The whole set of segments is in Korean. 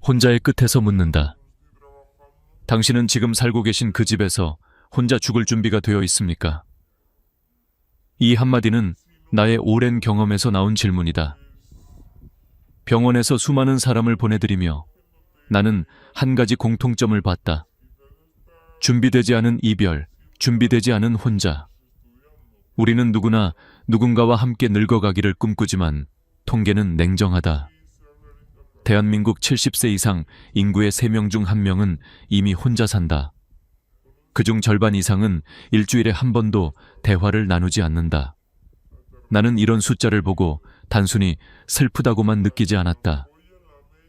혼자의 끝에서 묻는다. 당신은 지금 살고 계신 그 집에서 혼자 죽을 준비가 되어 있습니까? 이 한마디는 나의 오랜 경험에서 나온 질문이다. 병원에서 수많은 사람을 보내드리며 나는 한 가지 공통점을 봤다. 준비되지 않은 이별, 준비되지 않은 혼자. 우리는 누구나 누군가와 함께 늙어가기를 꿈꾸지만 통계는 냉정하다. 대한민국 70세 이상 인구의 3명 중 1명은 이미 혼자 산다. 그중 절반 이상은 일주일에 한 번도 대화를 나누지 않는다. 나는 이런 숫자를 보고 단순히 슬프다고만 느끼지 않았다.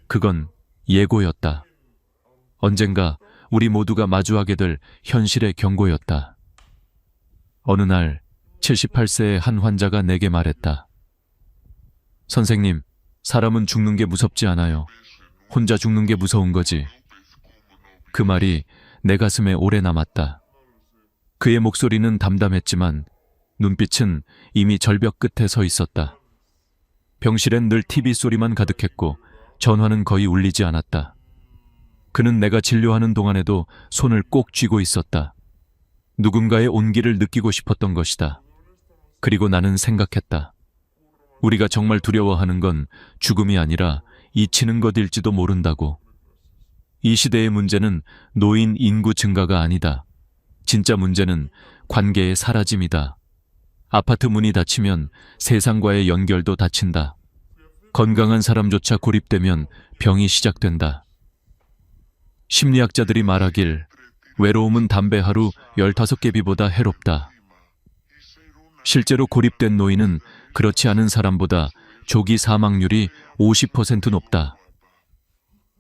그건 예고였다. 언젠가 우리 모두가 마주하게 될 현실의 경고였다. 어느 날 78세의 한 환자가 내게 말했다. 선생님, 사람은 죽는 게 무섭지 않아요. 혼자 죽는 게 무서운 거지. 그 말이 내 가슴에 오래 남았다. 그의 목소리는 담담했지만 눈빛은 이미 절벽 끝에 서 있었다. 병실엔 늘 TV 소리만 가득했고 전화는 거의 울리지 않았다. 그는 내가 진료하는 동안에도 손을 꼭 쥐고 있었다. 누군가의 온기를 느끼고 싶었던 것이다. 그리고 나는 생각했다. 우리가 정말 두려워하는 건 죽음이 아니라 잊히는 것일지도 모른다고. 이 시대의 문제는 노인 인구 증가가 아니다. 진짜 문제는 관계의 사라짐이다. 아파트 문이 닫히면 세상과의 연결도 닫힌다. 건강한 사람조차 고립되면 병이 시작된다. 심리학자들이 말하길 외로움은 담배 하루 15개 비보다 해롭다. 실제로 고립된 노인은 그렇지 않은 사람보다 조기 사망률이 50% 높다.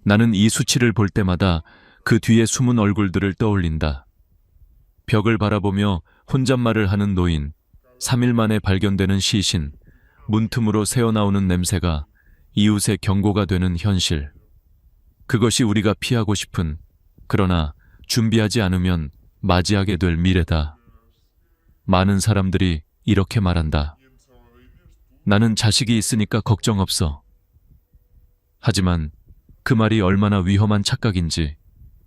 나는 이 수치를 볼 때마다 그 뒤에 숨은 얼굴들을 떠올린다. 벽을 바라보며 혼잣말을 하는 노인, 3일 만에 발견되는 시신, 문틈으로 새어나오는 냄새가 이웃의 경고가 되는 현실. 그것이 우리가 피하고 싶은, 그러나 준비하지 않으면 맞이하게 될 미래다. 많은 사람들이 이렇게 말한다. 나는 자식이 있으니까 걱정 없어. 하지만 그 말이 얼마나 위험한 착각인지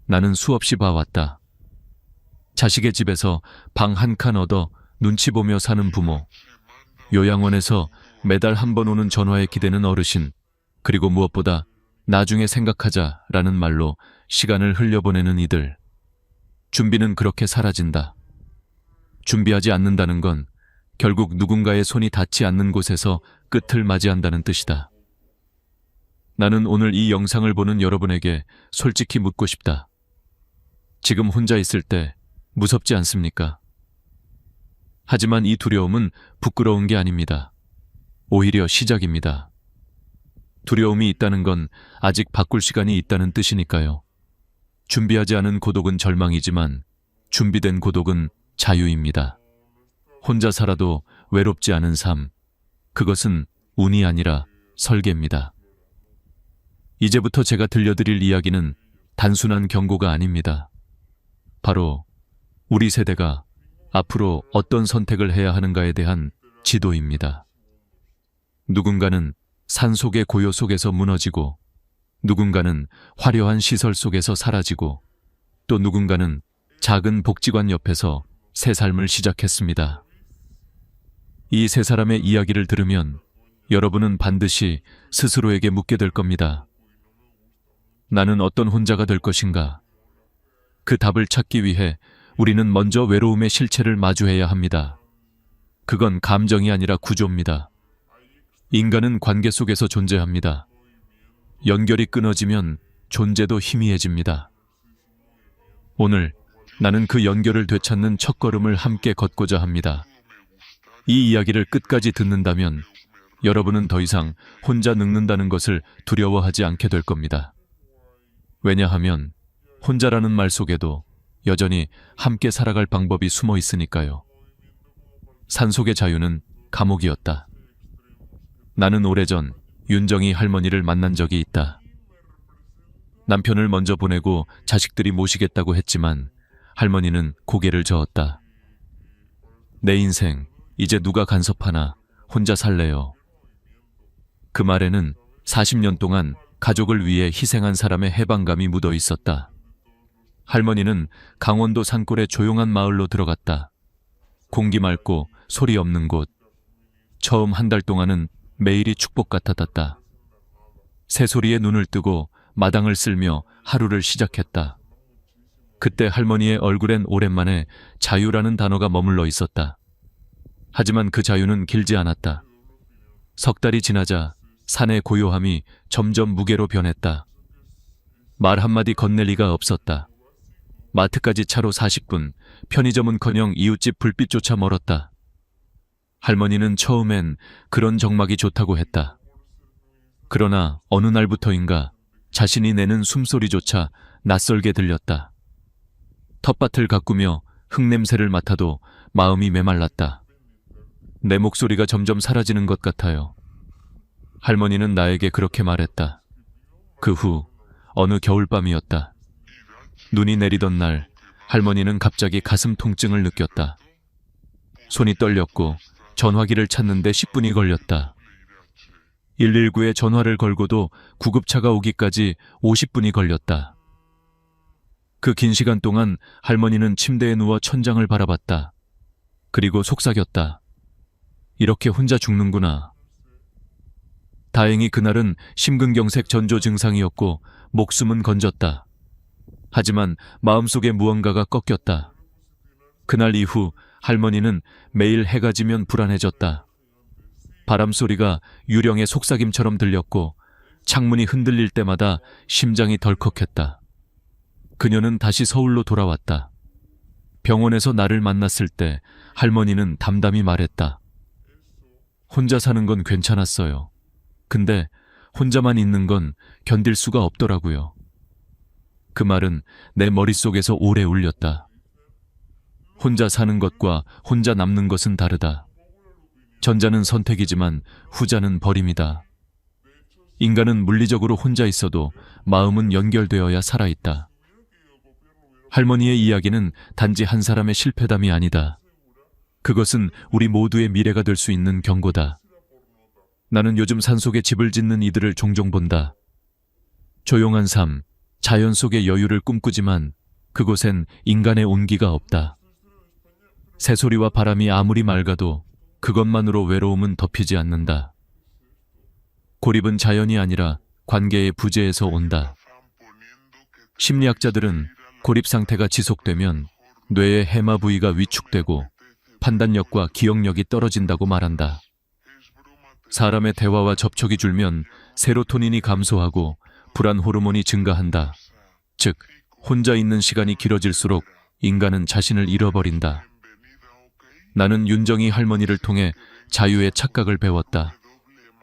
나는 수없이 봐왔다. 자식의 집에서 방 한 칸 얻어 눈치 보며 사는 부모, 요양원에서 매달 한 번 오는 전화에 기대는 어르신, 그리고 무엇보다 나중에 생각하자라는 말로 시간을 흘려보내는 이들. 준비는 그렇게 사라진다. 준비하지 않는다는 건 결국 누군가의 손이 닿지 않는 곳에서 끝을 맞이한다는 뜻이다. 나는 오늘 이 영상을 보는 여러분에게 솔직히 묻고 싶다. 지금 혼자 있을 때 무섭지 않습니까? 하지만 이 두려움은 부끄러운 게 아닙니다. 오히려 시작입니다. 두려움이 있다는 건 아직 바꿀 시간이 있다는 뜻이니까요. 준비하지 않은 고독은 절망이지만 준비된 고독은 자유입니다. 혼자 살아도 외롭지 않은 삶, 그것은 운이 아니라 설계입니다. 이제부터 제가 들려드릴 이야기는 단순한 경고가 아닙니다. 바로 우리 세대가 앞으로 어떤 선택을 해야 하는가에 대한 지도입니다. 누군가는 산속의 고요 속에서 무너지고, 누군가는 화려한 시설 속에서 사라지고, 또 누군가는 작은 복지관 옆에서 새 삶을 시작했습니다. 이 세 사람의 이야기를 들으면 여러분은 반드시 스스로에게 묻게 될 겁니다. 나는 어떤 혼자가 될 것인가? 그 답을 찾기 위해 우리는 먼저 외로움의 실체를 마주해야 합니다. 그건 감정이 아니라 구조입니다. 인간은 관계 속에서 존재합니다. 연결이 끊어지면 존재도 희미해집니다. 오늘 나는 그 연결을 되찾는 첫걸음을 함께 걷고자 합니다. 이 이야기를 끝까지 듣는다면 여러분은 더 이상 혼자 늙는다는 것을 두려워하지 않게 될 겁니다. 왜냐하면 혼자라는 말 속에도 여전히 함께 살아갈 방법이 숨어 있으니까요. 산속의 자유는 감옥이었다. 나는 오래전 윤정이 할머니를 만난 적이 있다. 남편을 먼저 보내고 자식들이 모시겠다고 했지만 할머니는 고개를 저었다. 내 인생 이제 누가 간섭하나 혼자 살래요. 그 말에는 40년 동안 가족을 위해 희생한 사람의 해방감이 묻어 있었다. 할머니는 강원도 산골의 조용한 마을로 들어갔다. 공기 맑고 소리 없는 곳. 처음 한 달 동안은 매일이 축복 같았다. 새소리에 눈을 뜨고 마당을 쓸며 하루를 시작했다. 그때 할머니의 얼굴엔 오랜만에 자유라는 단어가 머물러 있었다. 하지만 그 자유는 길지 않았다. 석 달이 지나자 산의 고요함이 점점 무게로 변했다. 말 한마디 건넬 리가 없었다. 마트까지 차로 40분, 편의점은커녕 이웃집 불빛조차 멀었다. 할머니는 처음엔 그런 정막이 좋다고 했다. 그러나 어느 날부터인가 자신이 내는 숨소리조차 낯설게 들렸다. 텃밭을 가꾸며 흙냄새를 맡아도 마음이 메말랐다. 내 목소리가 점점 사라지는 것 같아요. 할머니는 나에게 그렇게 말했다. 그 후 어느 겨울밤이었다. 눈이 내리던 날 할머니는 갑자기 가슴 통증을 느꼈다. 손이 떨렸고 전화기를 찾는데 10분이 걸렸다. 119에 전화를 걸고도 구급차가 오기까지 50분이 걸렸다. 그 긴 시간 동안 할머니는 침대에 누워 천장을 바라봤다. 그리고 속삭였다. 이렇게 혼자 죽는구나. 다행히 그날은 심근경색 전조 증상이었고 목숨은 건졌다. 하지만 마음속에 무언가가 꺾였다. 그날 이후 할머니는 매일 해가 지면 불안해졌다. 바람 소리가 유령의 속삭임처럼 들렸고 창문이 흔들릴 때마다 심장이 덜컥했다. 그녀는 다시 서울로 돌아왔다. 병원에서 나를 만났을 때 할머니는 담담히 말했다. 혼자 사는 건 괜찮았어요. 근데 혼자만 있는 건 견딜 수가 없더라고요. 그 말은 내 머릿속에서 오래 울렸다. 혼자 사는 것과 혼자 남는 것은 다르다. 전자는 선택이지만 후자는 버림이다. 인간은 물리적으로 혼자 있어도 마음은 연결되어야 살아있다. 할머니의 이야기는 단지 한 사람의 실패담이 아니다. 그것은 우리 모두의 미래가 될 수 있는 경고다. 나는 요즘 산속에 집을 짓는 이들을 종종 본다. 조용한 삶, 자연 속의 여유를 꿈꾸지만 그곳엔 인간의 온기가 없다. 새소리와 바람이 아무리 맑아도 그것만으로 외로움은 덮이지 않는다. 고립은 자연이 아니라 관계의 부재에서 온다. 심리학자들은 고립 상태가 지속되면 뇌의 해마 부위가 위축되고 판단력과 기억력이 떨어진다고 말한다. 사람의 대화와 접촉이 줄면 세로토닌이 감소하고 불안 호르몬이 증가한다. 즉, 혼자 있는 시간이 길어질수록 인간은 자신을 잃어버린다. 나는 윤정이 할머니를 통해 자유의 착각을 배웠다.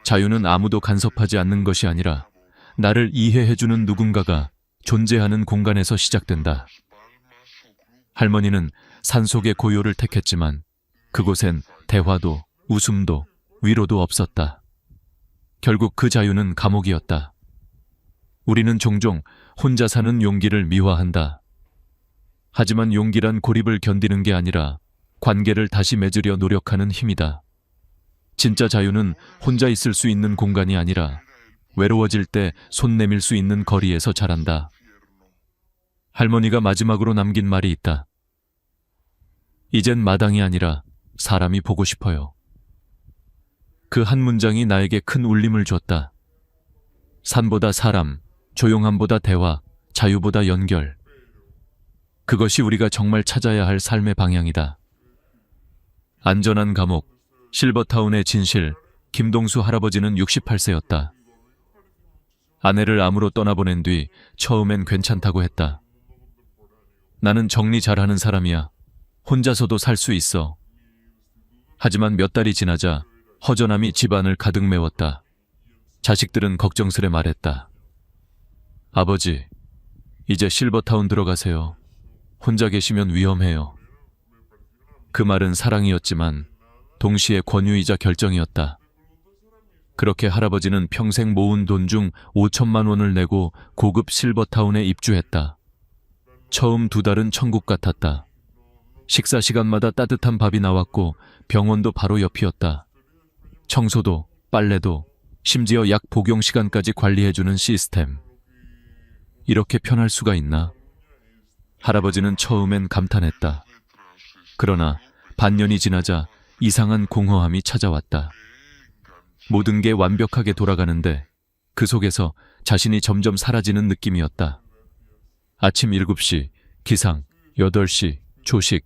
자유는 아무도 간섭하지 않는 것이 아니라 나를 이해해주는 누군가가 존재하는 공간에서 시작된다. 할머니는 산속의 고요를 택했지만 그곳엔 대화도 웃음도 위로도 없었다. 결국 그 자유는 감옥이었다. 우리는 종종 혼자 사는 용기를 미화한다. 하지만 용기란 고립을 견디는 게 아니라 관계를 다시 맺으려 노력하는 힘이다. 진짜 자유는 혼자 있을 수 있는 공간이 아니라 외로워질 때 손 내밀 수 있는 거리에서 자란다. 할머니가 마지막으로 남긴 말이 있다. 이젠 마당이 아니라 사람이 보고 싶어요. 그 한 문장이 나에게 큰 울림을 줬다. 산보다 사람, 조용함보다 대화, 자유보다 연결. 그것이 우리가 정말 찾아야 할 삶의 방향이다. 안전한 감옥, 실버타운의 진실. 김동수 할아버지는 68세였다. 아내를 암으로 떠나보낸 뒤 처음엔 괜찮다고 했다. 나는 정리 잘하는 사람이야. 혼자서도 살 수 있어. 하지만 몇 달이 지나자 허전함이 집안을 가득 메웠다. 자식들은 걱정스레 말했다. 아버지, 이제 실버타운 들어가세요. 혼자 계시면 위험해요. 그 말은 사랑이었지만 동시에 권유이자 결정이었다. 그렇게 할아버지는 평생 모은 돈 중 5천만 원을 내고 고급 실버타운에 입주했다. 처음 2달은 천국 같았다. 식사 시간마다 따뜻한 밥이 나왔고 병원도 바로 옆이었다. 청소도, 빨래도, 심지어 약 복용 시간까지 관리해주는 시스템. 이렇게 편할 수가 있나? 할아버지는 처음엔 감탄했다. 그러나 반년이 지나자 이상한 공허함이 찾아왔다. 모든 게 완벽하게 돌아가는데 그 속에서 자신이 점점 사라지는 느낌이었다. 아침 7시 기상, 8시 조식,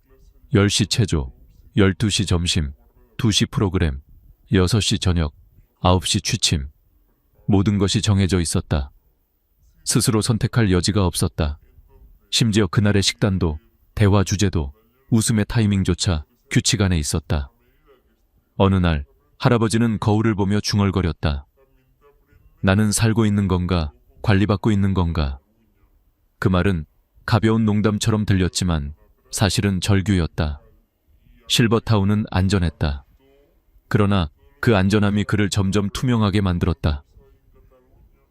10시 체조, 12시 점심, 2시 프로그램, 6시 저녁, 9시 취침. 모든 것이 정해져 있었다. 스스로 선택할 여지가 없었다. 심지어 그날의 식단도, 대화 주제도, 웃음의 타이밍조차 규칙 안에 있었다. 어느 날 할아버지는 거울을 보며 중얼거렸다. 나는 살고 있는 건가, 관리받고 있는 건가? 그 말은 가벼운 농담처럼 들렸지만 사실은 절규였다. 실버타운은 안전했다. 그러나 그 안전함이 그를 점점 투명하게 만들었다.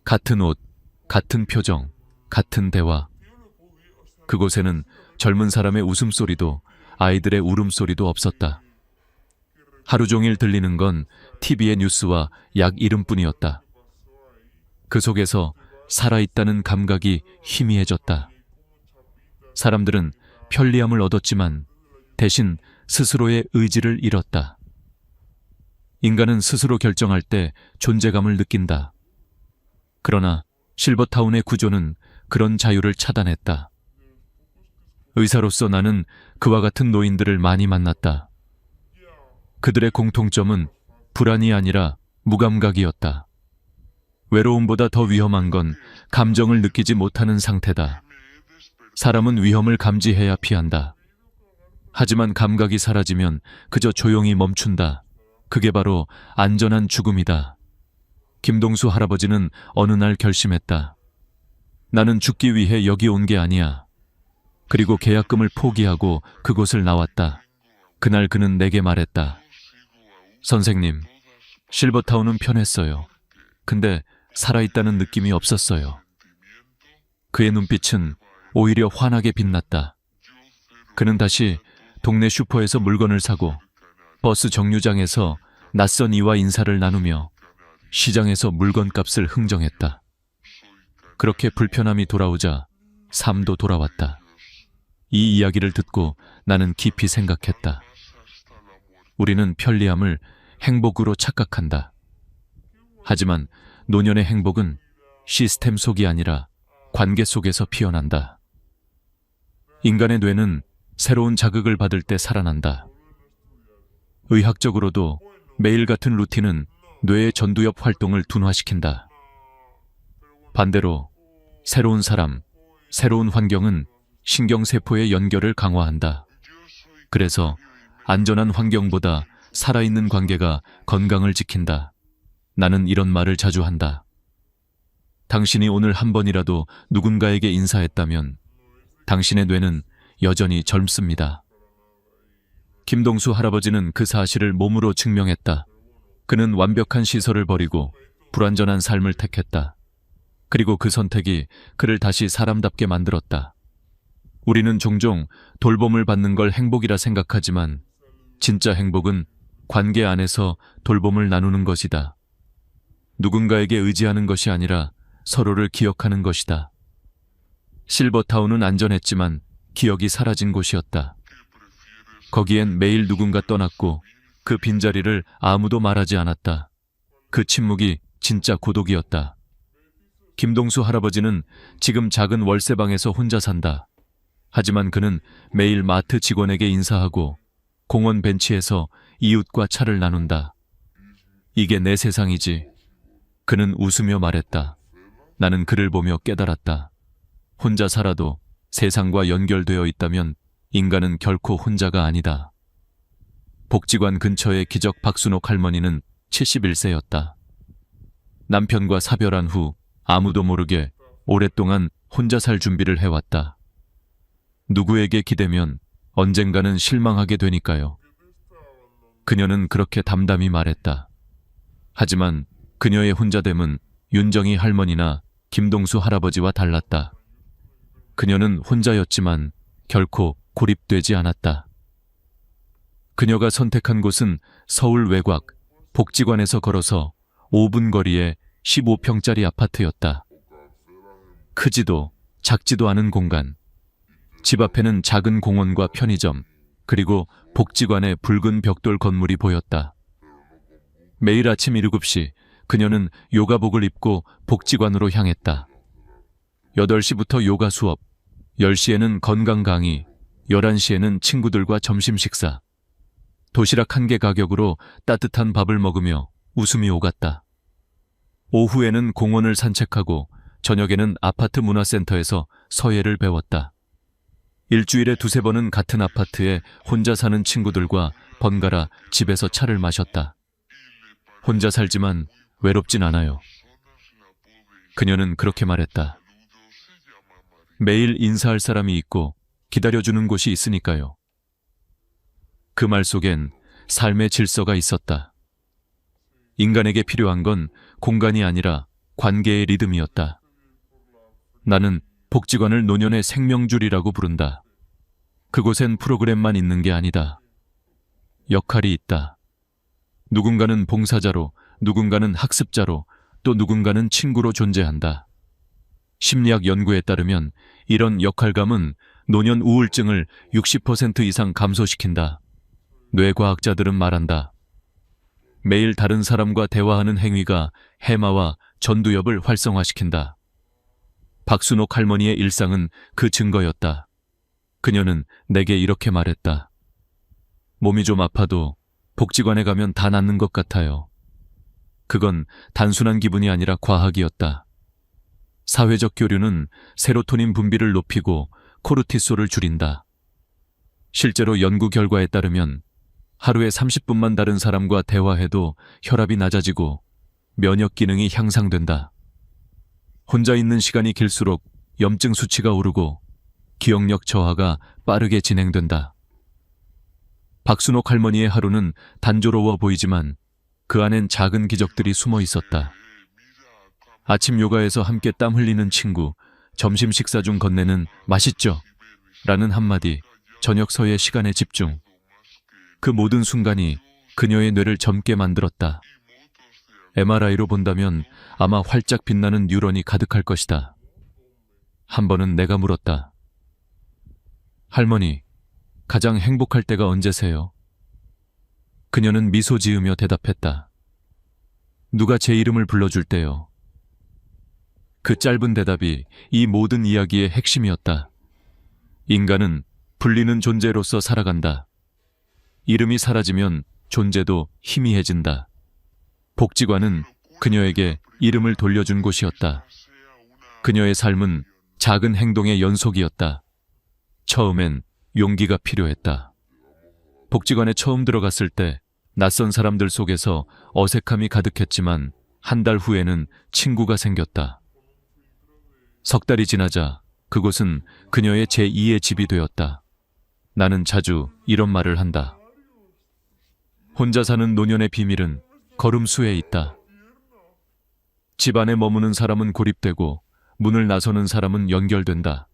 같은 옷, 같은 표정, 같은 대화. 그곳에는 젊은 사람의 웃음소리도 아이들의 울음소리도 없었다. 하루 종일 들리는 건 TV의 뉴스와 약 이름뿐이었다. 그 속에서 살아있다는 감각이 희미해졌다. 사람들은 편리함을 얻었지만 대신 스스로의 의지를 잃었다. 인간은 스스로 결정할 때 존재감을 느낀다. 그러나 실버타운의 구조는 그런 자유를 차단했다. 의사로서 나는 그와 같은 노인들을 많이 만났다. 그들의 공통점은 불안이 아니라 무감각이었다. 외로움보다 더 위험한 건 감정을 느끼지 못하는 상태다. 사람은 위험을 감지해야 피한다. 하지만 감각이 사라지면 그저 조용히 멈춘다. 그게 바로 안전한 죽음이다. 김동수 할아버지는 어느 날 결심했다. 나는 죽기 위해 여기 온 게 아니야. 그리고 계약금을 포기하고 그곳을 나왔다. 그날 그는 내게 말했다. 선생님, 실버타운은 편했어요. 근데 살아있다는 느낌이 없었어요. 그의 눈빛은 오히려 환하게 빛났다. 그는 다시 동네 슈퍼에서 물건을 사고 버스 정류장에서 낯선 이와 인사를 나누며 시장에서 물건값을 흥정했다. 그렇게 불편함이 돌아오자 삶도 돌아왔다. 이 이야기를 듣고 나는 깊이 생각했다. 우리는 편리함을 행복으로 착각한다. 하지만 노년의 행복은 시스템 속이 아니라 관계 속에서 피어난다. 인간의 뇌는 새로운 자극을 받을 때 살아난다. 의학적으로도 매일 같은 루틴은 뇌의 전두엽 활동을 둔화시킨다. 반대로 새로운 사람, 새로운 환경은 신경세포의 연결을 강화한다. 그래서 안전한 환경보다 살아있는 관계가 건강을 지킨다. 나는 이런 말을 자주 한다. 당신이 오늘 한 번이라도 누군가에게 인사했다면 당신의 뇌는 여전히 젊습니다. 김동수 할아버지는 그 사실을 몸으로 증명했다. 그는 완벽한 시설을 버리고 불완전한 삶을 택했다. 그리고 그 선택이 그를 다시 사람답게 만들었다. 우리는 종종 돌봄을 받는 걸 행복이라 생각하지만 진짜 행복은 관계 안에서 돌봄을 나누는 것이다. 누군가에게 의지하는 것이 아니라 서로를 기억하는 것이다. 실버타운은 안전했지만 기억이 사라진 곳이었다. 거기엔 매일 누군가 떠났고 그 빈자리를 아무도 말하지 않았다. 그 침묵이 진짜 고독이었다. 김동수 할아버지는 지금 작은 월세방에서 혼자 산다. 하지만 그는 매일 마트 직원에게 인사하고 공원 벤치에서 이웃과 차를 나눈다. 이게 내 세상이지. 그는 웃으며 말했다. 나는 그를 보며 깨달았다. 혼자 살아도 세상과 연결되어 있다면 인간은 결코 혼자가 아니다. 복지관 근처의 기적 박순옥 할머니는 71세였다. 남편과 사별한 후 아무도 모르게 오랫동안 혼자 살 준비를 해왔다. 누구에게 기대면 언젠가는 실망하게 되니까요. 그녀는 그렇게 담담히 말했다. 하지만 그녀의 혼자됨은 윤정희 할머니나 김동수 할아버지와 달랐다. 그녀는 혼자였지만 결코 고립되지 않았다. 그녀가 선택한 곳은 서울 외곽 복지관에서 걸어서 5분 거리의 15평짜리 아파트였다. 크지도 작지도 않은 공간. 집 앞에는 작은 공원과 편의점, 그리고 복지관의 붉은 벽돌 건물이 보였다. 매일 아침 7시 그녀는 요가복을 입고 복지관으로 향했다. 8시부터 요가 수업, 10시에는 건강 강의, 11시에는 친구들과 점심 식사. 도시락 1개 가격으로 따뜻한 밥을 먹으며 웃음이 오갔다. 오후에는 공원을 산책하고 저녁에는 아파트 문화센터에서 서예를 배웠다. 일주일에 2~3번은 같은 아파트에 혼자 사는 친구들과 번갈아 집에서 차를 마셨다. 혼자 살지만 외롭진 않아요. 그녀는 그렇게 말했다. 매일 인사할 사람이 있고 기다려주는 곳이 있으니까요. 그 말 속엔 삶의 질서가 있었다. 인간에게 필요한 건 공간이 아니라 관계의 리듬이었다. 나는 복지관을 노년의 생명줄이라고 부른다. 그곳엔 프로그램만 있는 게 아니다. 역할이 있다. 누군가는 봉사자로, 누군가는 학습자로, 또 누군가는 친구로 존재한다. 심리학 연구에 따르면 이런 역할감은 노년 우울증을 60% 이상 감소시킨다. 뇌과학자들은 말한다. 매일 다른 사람과 대화하는 행위가 해마와 전두엽을 활성화시킨다. 박순옥 할머니의 일상은 그 증거였다. 그녀는 내게 이렇게 말했다. 몸이 좀 아파도 복지관에 가면 다 낫는 것 같아요. 그건 단순한 기분이 아니라 과학이었다. 사회적 교류는 세로토닌 분비를 높이고 코르티솔을 줄인다. 실제로 연구 결과에 따르면 하루에 30분만 다른 사람과 대화해도 혈압이 낮아지고 면역 기능이 향상된다. 혼자 있는 시간이 길수록 염증 수치가 오르고 기억력 저하가 빠르게 진행된다. 박순옥 할머니의 하루는 단조로워 보이지만 그 안엔 작은 기적들이 숨어 있었다. 아침 요가에서 함께 땀 흘리는 친구, 점심 식사 중 건네는 맛있죠? 라는 한마디, 저녁 서예 시간의 집중. 그 모든 순간이 그녀의 뇌를 젊게 만들었다. MRI로 본다면 아마 활짝 빛나는 뉴런이 가득할 것이다. 한 번은 내가 물었다. 할머니, 가장 행복할 때가 언제세요? 그녀는 미소 지으며 대답했다. 누가 제 이름을 불러줄 때요. 그 짧은 대답이 이 모든 이야기의 핵심이었다. 인간은 불리는 존재로서 살아간다. 이름이 사라지면 존재도 희미해진다. 복지관은 그녀에게 이름을 돌려준 곳이었다. 그녀의 삶은 작은 행동의 연속이었다. 처음엔 용기가 필요했다. 복지관에 처음 들어갔을 때 낯선 사람들 속에서 어색함이 가득했지만 한 달 후에는 친구가 생겼다. 석 달이 지나자 그곳은 그녀의 제2의 집이 되었다. 나는 자주 이런 말을 한다. 혼자 사는 노년의 비밀은 걸음수에 있다. 집 안에 머무는 사람은 고립되고 문을 나서는 사람은 연결된다.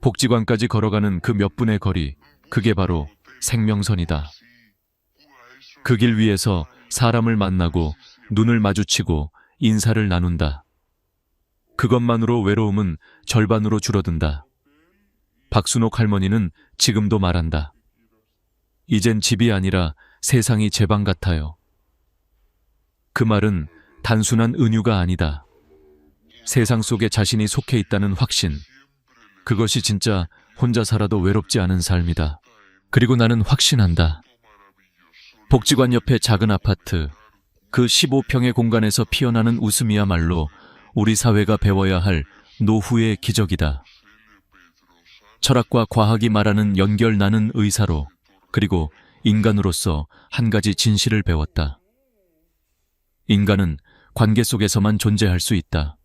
복지관까지 걸어가는 그 몇 분의 거리, 그게 바로 생명선이다. 그 길 위에서 사람을 만나고 눈을 마주치고 인사를 나눈다. 그것만으로 외로움은 절반으로 줄어든다. 박순옥 할머니는 지금도 말한다. 이젠 집이 아니라 세상이 제 방 같아요. 그 말은 단순한 은유가 아니다. 세상 속에 자신이 속해 있다는 확신. 그것이 진짜 혼자 살아도 외롭지 않은 삶이다. 그리고 나는 확신한다. 복지관 옆에 작은 아파트, 그 15평의 공간에서 피어나는 웃음이야말로 우리 사회가 배워야 할 노후의 기적이다. 철학과 과학이 말하는 연결 나는 의사로, 그리고 인간으로서 한 가지 진실을 배웠다. 인간은 관계 속에서만 존재할 수 있다.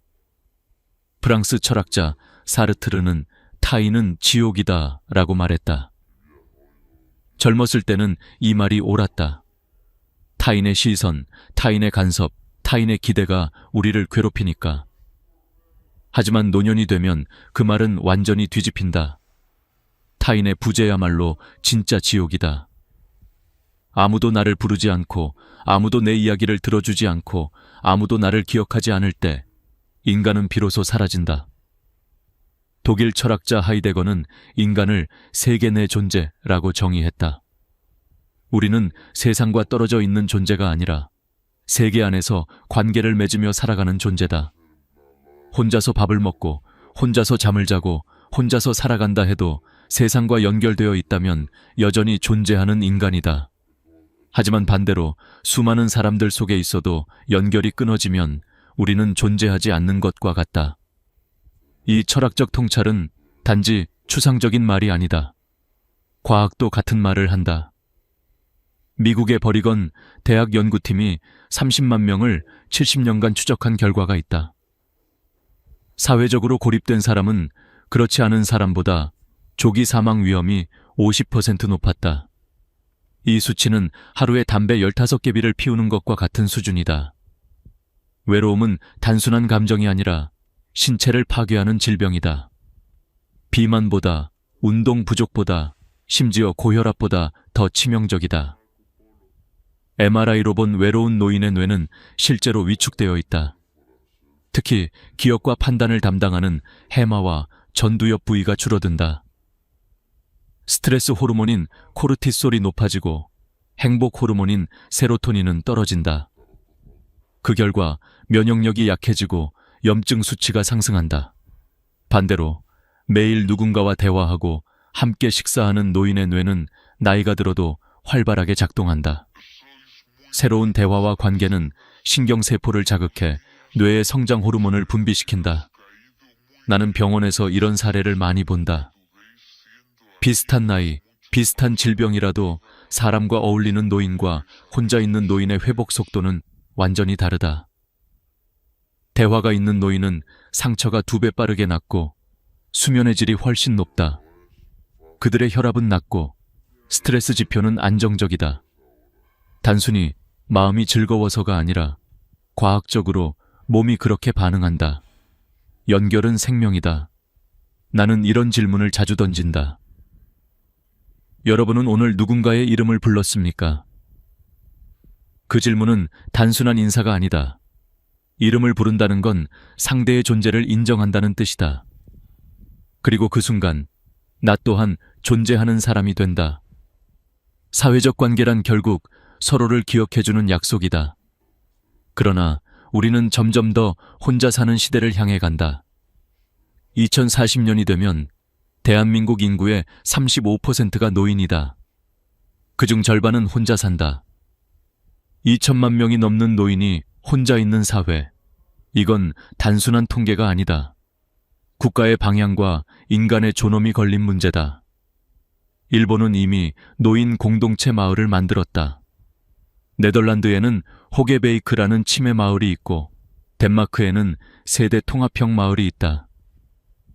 프랑스 철학자 사르트르는 타인은 지옥이다 라고 말했다. 젊었을 때는 이 말이 옳았다. 타인의 시선, 타인의 간섭, 타인의 기대가 우리를 괴롭히니까. 하지만 노년이 되면 그 말은 완전히 뒤집힌다. 타인의 부재야말로 진짜 지옥이다. 아무도 나를 부르지 않고, 아무도 내 이야기를 들어주지 않고, 아무도 나를 기억하지 않을 때 인간은 비로소 사라진다. 독일 철학자 하이데거는 인간을 세계 내 존재라고 정의했다. 우리는 세상과 떨어져 있는 존재가 아니라 세계 안에서 관계를 맺으며 살아가는 존재다. 혼자서 밥을 먹고 혼자서 잠을 자고 혼자서 살아간다 해도 세상과 연결되어 있다면 여전히 존재하는 인간이다. 하지만 반대로 수많은 사람들 속에 있어도 연결이 끊어지면 우리는 존재하지 않는 것과 같다. 이 철학적 통찰은 단지 추상적인 말이 아니다. 과학도 같은 말을 한다. 미국의 버리건 대학 연구팀이 30만 명을 70년간 추적한 결과가 있다. 사회적으로 고립된 사람은 그렇지 않은 사람보다 조기 사망 위험이 50% 높았다. 이 수치는 하루에 담배 15개비를 피우는 것과 같은 수준이다. 외로움은 단순한 감정이 아니라 신체를 파괴하는 질병이다. 비만보다, 운동 부족보다, 심지어 고혈압보다 더 치명적이다. MRI로 본 외로운 노인의 뇌는 실제로 위축되어 있다. 특히 기억과 판단을 담당하는 해마와 전두엽 부위가 줄어든다. 스트레스 호르몬인 코르티솔이 높아지고 행복 호르몬인 세로토닌은 떨어진다. 그 결과 면역력이 약해지고 염증 수치가 상승한다. 반대로 매일 누군가와 대화하고 함께 식사하는 노인의 뇌는 나이가 들어도 활발하게 작동한다. 새로운 대화와 관계는 신경세포를 자극해 뇌의 성장 호르몬을 분비시킨다. 나는 병원에서 이런 사례를 많이 본다. 비슷한 나이, 비슷한 질병이라도 사람과 어울리는 노인과 혼자 있는 노인의 회복 속도는 완전히 다르다. 대화가 있는 노인은 상처가 2배 빠르게 낫고 수면의 질이 훨씬 높다. 그들의 혈압은 낮고 스트레스 지표는 안정적이다. 단순히 마음이 즐거워서가 아니라 과학적으로 몸이 그렇게 반응한다. 연결은 생명이다. 나는 이런 질문을 자주 던진다. 여러분은 오늘 누군가의 이름을 불렀습니까? 그 질문은 단순한 인사가 아니다. 이름을 부른다는 건 상대의 존재를 인정한다는 뜻이다. 그리고 그 순간 나 또한 존재하는 사람이 된다. 사회적 관계란 결국 서로를 기억해주는 약속이다. 그러나 우리는 점점 더 혼자 사는 시대를 향해 간다. 2040년이 되면 대한민국 인구의 35%가 노인이다. 그중 절반은 혼자 산다. 2천만 명이 넘는 노인이 혼자 있는 사회. 이건 단순한 통계가 아니다. 국가의 방향과 인간의 존엄이 걸린 문제다. 일본은 이미 노인 공동체 마을을 만들었다. 네덜란드에는 호게베이크라는 치매 마을이 있고 덴마크에는 세대 통합형 마을이 있다.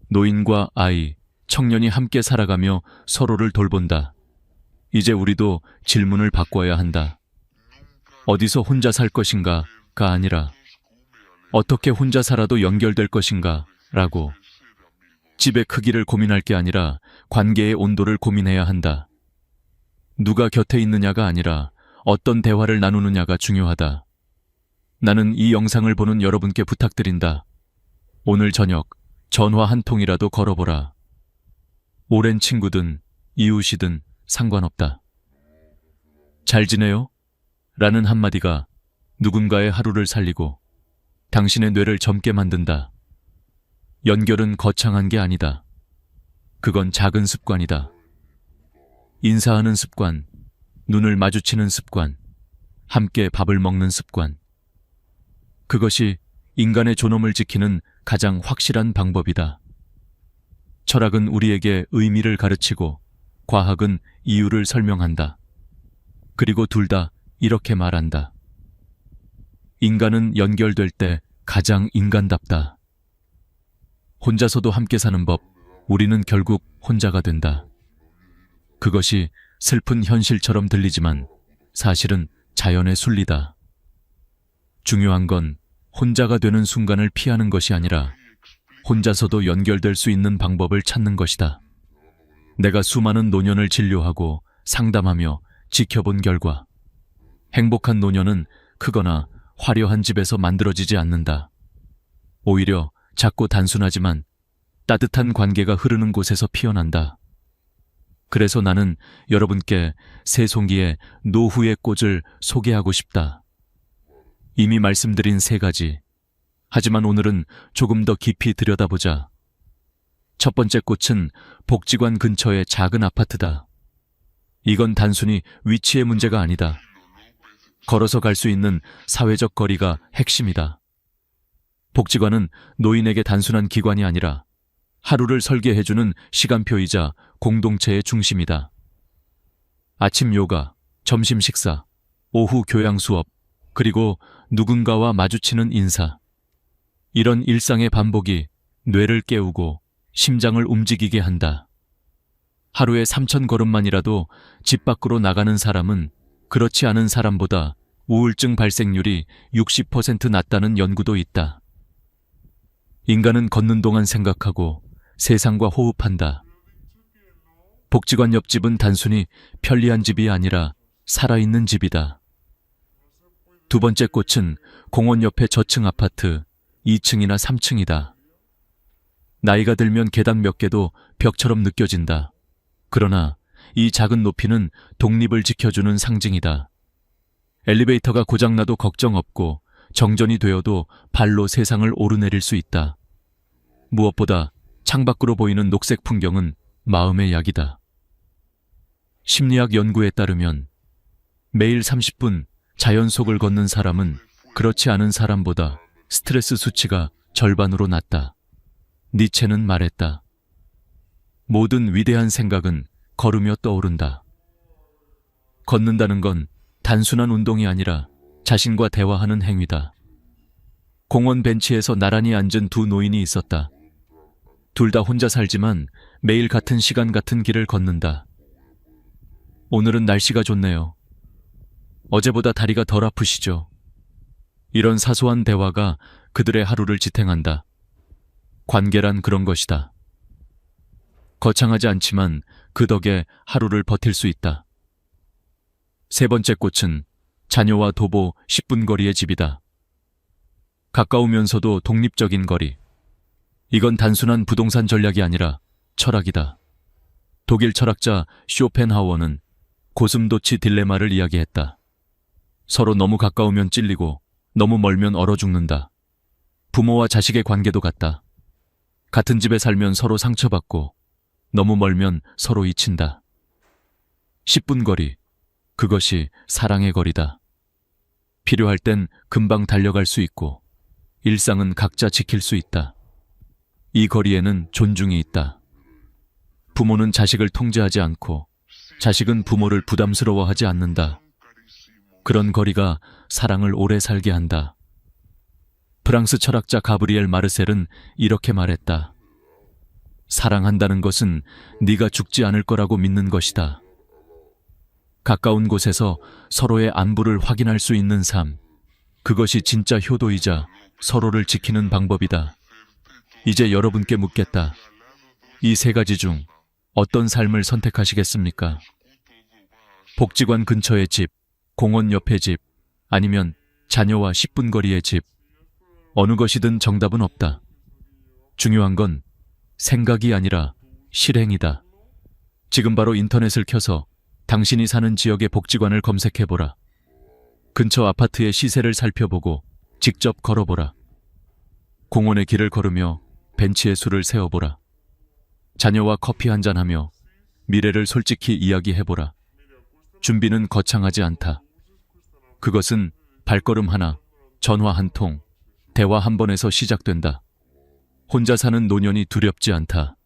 노인과 아이, 청년이 함께 살아가며 서로를 돌본다. 이제 우리도 질문을 바꿔야 한다. 어디서 혼자 살 것인가가 아니라 어떻게 혼자 살아도 연결될 것인가 라고. 집의 크기를 고민할 게 아니라 관계의 온도를 고민해야 한다. 누가 곁에 있느냐가 아니라 어떤 대화를 나누느냐가 중요하다. 나는 이 영상을 보는 여러분께 부탁드린다. 오늘 저녁 전화 한 통이라도 걸어보라. 오랜 친구든 이웃이든 상관없다. 잘 지내요? 라는 한마디가 누군가의 하루를 살리고 당신의 뇌를 젊게 만든다. 연결은 거창한 게 아니다. 그건 작은 습관이다. 인사하는 습관, 눈을 마주치는 습관, 함께 밥을 먹는 습관. 그것이 인간의 존엄을 지키는 가장 확실한 방법이다. 철학은 우리에게 의미를 가르치고 과학은 이유를 설명한다. 그리고 둘 다 이렇게 말한다. 인간은 연결될 때 가장 인간답다. 혼자서도 함께 사는 법, 우리는 결국 혼자가 된다. 그것이 슬픈 현실처럼 들리지만 사실은 자연의 순리다. 중요한 건 혼자가 되는 순간을 피하는 것이 아니라 혼자서도 연결될 수 있는 방법을 찾는 것이다. 내가 수많은 노년을 진료하고 상담하며 지켜본 결과 행복한 노년은 크거나 화려한 집에서 만들어지지 않는다. 오히려 작고 단순하지만 따뜻한 관계가 흐르는 곳에서 피어난다. 그래서 나는 여러분께 새송이의 노후의 꽃을 소개하고 싶다. 이미 말씀드린 3가지. 하지만 오늘은 조금 더 깊이 들여다보자. 첫 번째 꽃은 복지관 근처의 작은 아파트다. 이건 단순히 위치의 문제가 아니다. 걸어서 갈 수 있는 사회적 거리가 핵심이다. 복지관은 노인에게 단순한 기관이 아니라 하루를 설계해주는 시간표이자 공동체의 중심이다. 아침 요가, 점심 식사, 오후 교양 수업, 그리고 누군가와 마주치는 인사. 이런 일상의 반복이 뇌를 깨우고 심장을 움직이게 한다. 하루에 3,000걸음만이라도 집 밖으로 나가는 사람은 그렇지 않은 사람보다 우울증 발생률이 60% 낮다는 연구도 있다. 인간은 걷는 동안 생각하고 세상과 호흡한다. 복지관 옆집은 단순히 편리한 집이 아니라 살아있는 집이다. 두 번째 꽃은 공원 옆의 저층 아파트 2층이나 3층이다. 나이가 들면 계단 몇 개도 벽처럼 느껴진다. 그러나 이 작은 높이는 독립을 지켜주는 상징이다. 엘리베이터가 고장나도 걱정 없고 정전이 되어도 발로 세상을 오르내릴 수 있다. 무엇보다 창밖으로 보이는 녹색 풍경은 마음의 약이다. 심리학 연구에 따르면 매일 30분 자연 속을 걷는 사람은 그렇지 않은 사람보다 스트레스 수치가 절반으로 낮다. 니체는 말했다. 모든 위대한 생각은 걸으며 떠오른다. 걷는다는 건 단순한 운동이 아니라 자신과 대화하는 행위다. 공원 벤치에서 나란히 앉은 두 노인이 있었다. 둘 다 혼자 살지만 매일 같은 시간 같은 길을 걷는다. 오늘은 날씨가 좋네요. 어제보다 다리가 덜 아프시죠? 이런 사소한 대화가 그들의 하루를 지탱한다. 관계란 그런 것이다. 거창하지 않지만 그 덕에 하루를 버틸 수 있다. 세 번째 꽃은 자녀와 도보 10분 거리의 집이다. 가까우면서도 독립적인 거리. 이건 단순한 부동산 전략이 아니라 철학이다. 독일 철학자 쇼펜하우어는 고슴도치 딜레마를 이야기했다. 서로 너무 가까우면 찔리고 너무 멀면 얼어 죽는다. 부모와 자식의 관계도 같다. 같은 집에 살면 서로 상처받고 너무 멀면 서로 잊힌다. 10분 거리, 그것이 사랑의 거리다. 필요할 땐 금방 달려갈 수 있고 일상은 각자 지킬 수 있다. 이 거리에는 존중이 있다. 부모는 자식을 통제하지 않고 자식은 부모를 부담스러워하지 않는다. 그런 거리가 사랑을 오래 살게 한다. 프랑스 철학자 가브리엘 마르셀은 이렇게 말했다. 사랑한다는 것은 네가 죽지 않을 거라고 믿는 것이다. 가까운 곳에서 서로의 안부를 확인할 수 있는 삶, 그것이 진짜 효도이자 서로를 지키는 방법이다. 이제 여러분께 묻겠다. 이 3가지 중 어떤 삶을 선택하시겠습니까? 복지관 근처의 집, 공원 옆의 집, 아니면 자녀와 10분 거리의 집. 어느 것이든 정답은 없다. 중요한 건 생각이 아니라 실행이다. 지금 바로 인터넷을 켜서 당신이 사는 지역의 복지관을 검색해보라. 근처 아파트의 시세를 살펴보고 직접 걸어보라. 공원의 길을 걸으며 벤치에 술을 세워보라. 자녀와 커피 한잔하며 미래를 솔직히 이야기해보라. 준비는 거창하지 않다. 그것은 발걸음 하나, 전화 한 통, 대화 한 번에서 시작된다. 혼자 사는 노년이 두렵지 않다.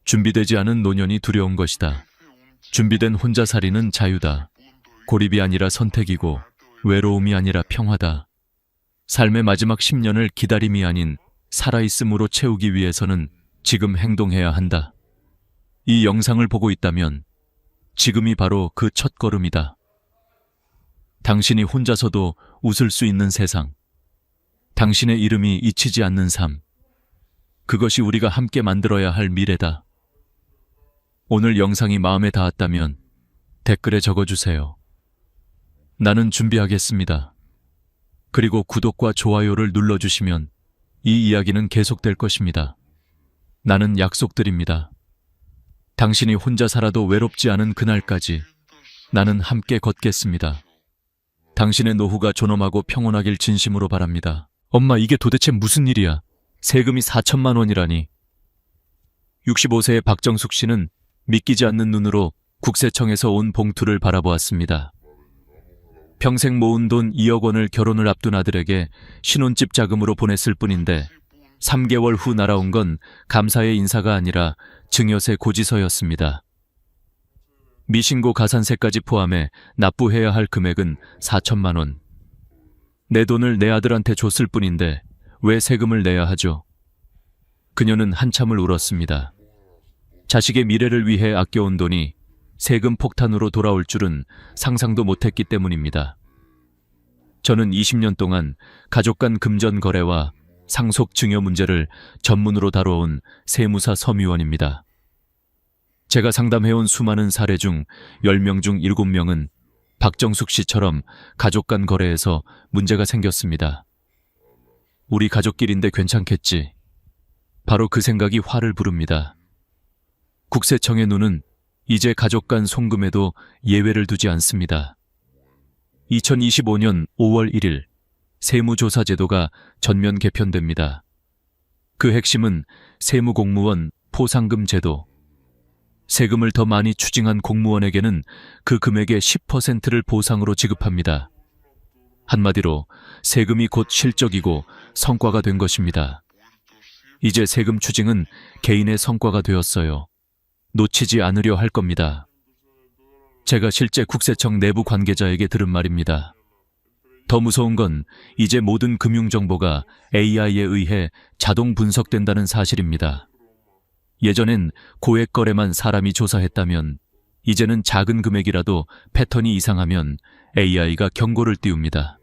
준비되지 않은 노년이 두려운 것이다. 준비된 혼자살이는 자유다. 고립이 아니라 선택이고 외로움이 아니라 평화다. 삶의 마지막 10년을 기다림이 아닌 살아있음으로 채우기 위해서는 지금 행동해야 한다. 이 영상을 보고 있다면 지금이 바로 그 첫걸음이다. 당신이 혼자서도 웃을 수 있는 세상. 당신의 이름이 잊히지 않는 삶. 그것이 우리가 함께 만들어야 할 미래다. 오늘 영상이 마음에 닿았다면 댓글에 적어주세요. 나는 준비하겠습니다. 그리고 구독과 좋아요를 눌러주시면 이 이야기는 계속될 것입니다. 나는 약속드립니다. 당신이 혼자 살아도 외롭지 않은 그날까지 나는 함께 걷겠습니다. 당신의 노후가 존엄하고 평온하길 진심으로 바랍니다. 엄마, 이게 도대체 무슨 일이야? 세금이 4천만 원이라니. 65세의 박정숙 씨는 믿기지 않는 눈으로 국세청에서 온 봉투를 바라보았습니다. 평생 모은 돈 2억 원을 결혼을 앞둔 아들에게 신혼집 자금으로 보냈을 뿐인데 3개월 후 날아온 건 감사의 인사가 아니라 증여세 고지서였습니다. 미신고 가산세까지 포함해 납부해야 할 금액은 4천만 원. 내 돈을 내 아들한테 줬을 뿐인데 왜 세금을 내야 하죠? 그녀는 한참을 울었습니다. 자식의 미래를 위해 아껴온 돈이 세금 폭탄으로 돌아올 줄은 상상도 못했기 때문입니다. 저는 20년 동안 가족 간 금전 거래와 상속 증여 문제를 전문으로 다뤄온 세무사 서미원입니다. 제가 상담해온 수많은 사례 중 10명 중 7명은 박정숙 씨처럼 가족 간 거래에서 문제가 생겼습니다. 우리 가족끼리인데 괜찮겠지. 바로 그 생각이 화를 부릅니다. 국세청의 눈은 이제 가족 간 송금에도 예외를 두지 않습니다. 2025년 5월 1일 세무조사 제도가 전면 개편됩니다. 그 핵심은 세무공무원 포상금 제도. 세금을 더 많이 추징한 공무원에게는 그 금액의 10%를 보상으로 지급합니다. 한마디로 세금이 곧 실적이고 성과가 된 것입니다. 이제 세금 추징은 개인의 성과가 되었어요. 놓치지 않으려 할 겁니다. 제가 실제 국세청 내부 관계자에게 들은 말입니다. 더 무서운 건 이제 모든 금융정보가 AI에 의해 자동 분석된다는 사실입니다. 예전엔 고액 거래만 사람이 조사했다면 이제는 작은 금액이라도 패턴이 이상하면 AI가 경고를 띄웁니다.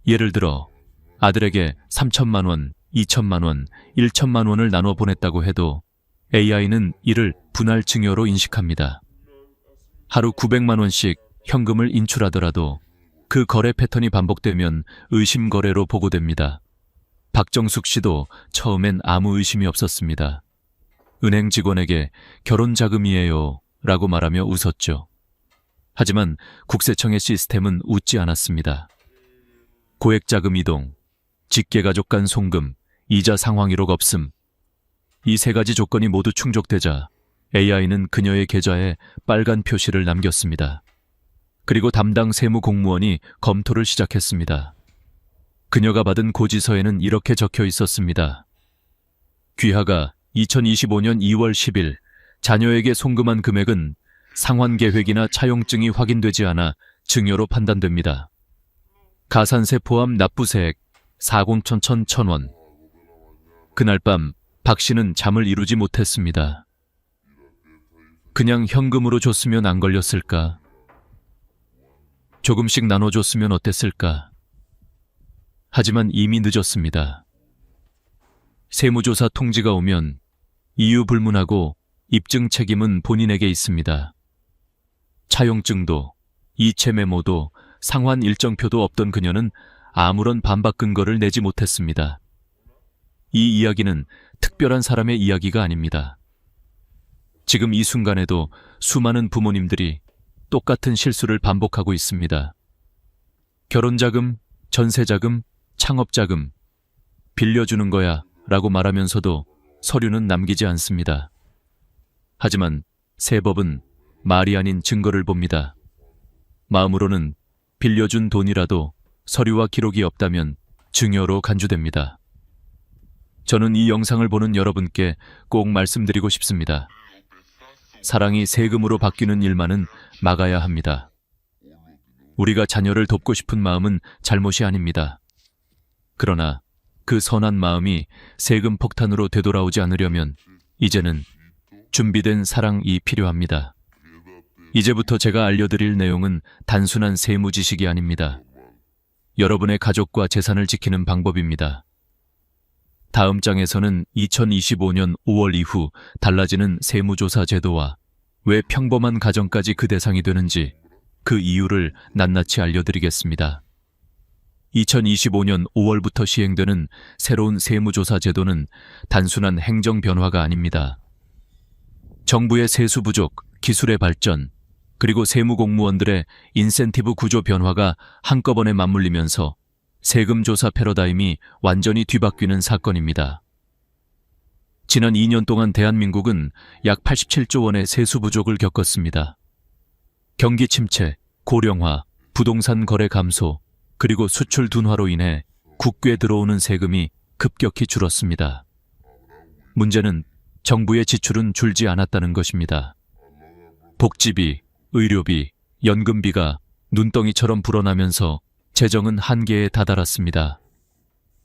예를 들어 아들에게 3천만 원, 2천만 원, 1천만 원을 나눠 보냈다고 해도 AI는 이를 분할 증여로 인식합니다. 하루 900만 원씩 현금을 인출하더라도 그 거래 패턴이 반복되면 의심 거래로 보고됩니다. 박정숙 씨도 처음엔 아무 의심이 없었습니다. 은행 직원에게 결혼 자금이에요 라고 말하며 웃었죠. 하지만 국세청의 시스템은 웃지 않았습니다. 고액 자금 이동, 직계 가족 간 송금, 이자 상황 기록 없음. 이 세 가지 조건이 모두 충족되자 AI는 그녀의 계좌에 빨간 표시를 남겼습니다. 그리고 담당 세무 공무원이 검토를 시작했습니다. 그녀가 받은 고지서에는 이렇게 적혀 있었습니다. 귀하가 2025년 2월 10일 자녀에게 송금한 금액은 상환계획이나 차용증이 확인되지 않아 증여로 판단됩니다. 가산세 포함 납부세액 4공천 1,000원. 그날 밤 박 씨는 잠을 이루지 못했습니다. 그냥 현금으로 줬으면 안 걸렸을까? 조금씩 나눠줬으면 어땠을까? 하지만 이미 늦었습니다. 세무조사 통지가 오면 이유 불문하고 입증 책임은 본인에게 있습니다. 차용증도, 이체 메모도, 상환 일정표도 없던 그녀는 아무런 반박 근거를 내지 못했습니다. 이 이야기는 특별한 사람의 이야기가 아닙니다. 지금 이 순간에도 수많은 부모님들이 똑같은 실수를 반복하고 있습니다. 결혼자금, 전세자금, 창업자금, 빌려주는 거야 라고 말하면서도 서류는 남기지 않습니다. 하지만 세법은 말이 아닌 증거를 봅니다. 마음으로는 빌려준 돈이라도 서류와 기록이 없다면 증여로 간주됩니다. 저는 이 영상을 보는 여러분께 꼭 말씀드리고 싶습니다. 사랑이 세금으로 바뀌는 일만은 막아야 합니다. 우리가 자녀를 돕고 싶은 마음은 잘못이 아닙니다. 그러나 그 선한 마음이 세금 폭탄으로 되돌아오지 않으려면 이제는 준비된 사랑이 필요합니다. 이제부터 제가 알려드릴 내용은 단순한 세무 지식이 아닙니다. 여러분의 가족과 재산을 지키는 방법입니다. 다음 장에서는 2025년 5월 이후 달라지는 세무조사 제도와 왜 평범한 가정까지 그 대상이 되는지 그 이유를 낱낱이 알려드리겠습니다. 2025년 5월부터 시행되는 새로운 세무조사 제도는 단순한 행정 변화가 아닙니다. 정부의 세수 부족, 기술의 발전, 그리고 세무공무원들의 인센티브 구조 변화가 한꺼번에 맞물리면서 세금 조사 패러다임이 완전히 뒤바뀌는 사건입니다. 지난 2년 동안 대한민국은 약 87조 원의 세수 부족을 겪었습니다. 경기 침체, 고령화, 부동산 거래 감소, 그리고 수출 둔화로 인해 국외에 들어오는 세금이 급격히 줄었습니다. 문제는 정부의 지출은 줄지 않았다는 것입니다. 복지비, 의료비, 연금비가 눈덩이처럼 불어나면서 재정은 한계에 다다랐습니다.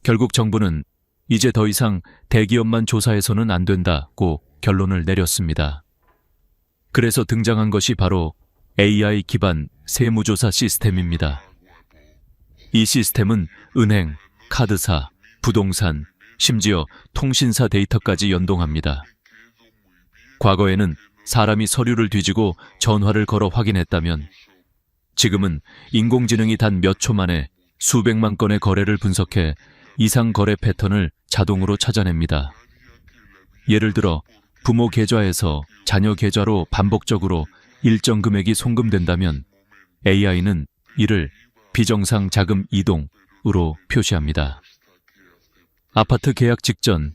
결국 정부는 이제 더 이상 대기업만 조사해서는 안 된다고 결론을 내렸습니다. 그래서 등장한 것이 바로 AI 기반 세무조사 시스템입니다. 이 시스템은 은행, 카드사, 부동산, 심지어 통신사 데이터까지 연동합니다. 과거에는 사람이 서류를 뒤지고 전화를 걸어 확인했다면 지금은 인공지능이 단 몇 초 만에 수백만 건의 거래를 분석해 이상 거래 패턴을 자동으로 찾아냅니다. 예를 들어 부모 계좌에서 자녀 계좌로 반복적으로 일정 금액이 송금된다면 AI는 이를 비정상 자금 이동으로 표시합니다. 아파트 계약 직전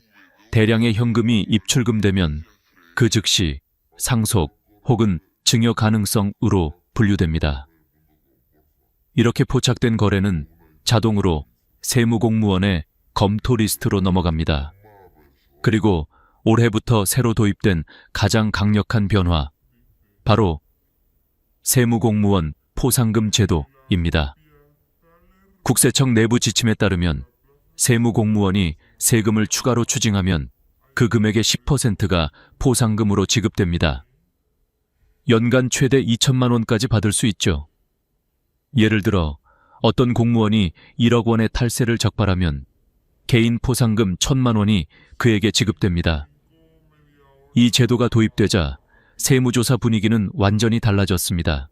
대량의 현금이 입출금되면 그 즉시 상속 혹은 증여 가능성으로 분류됩니다. 이렇게 포착된 거래는 자동으로 세무공무원의 검토 리스트로 넘어갑니다. 그리고 올해부터 새로 도입된 가장 강력한 변화, 바로 세무공무원 포상금 제도입니다. 국세청 내부 지침에 따르면 세무공무원이 세금을 추가로 추징하면 그 금액의 10%가 포상금으로 지급됩니다. 연간 최대 2천만 원까지 받을 수 있죠. 예를 들어 어떤 공무원이 1억 원의 탈세를 적발하면 개인 포상금 1,000만 원이 그에게 지급됩니다. 이 제도가 도입되자 세무조사 분위기는 완전히 달라졌습니다.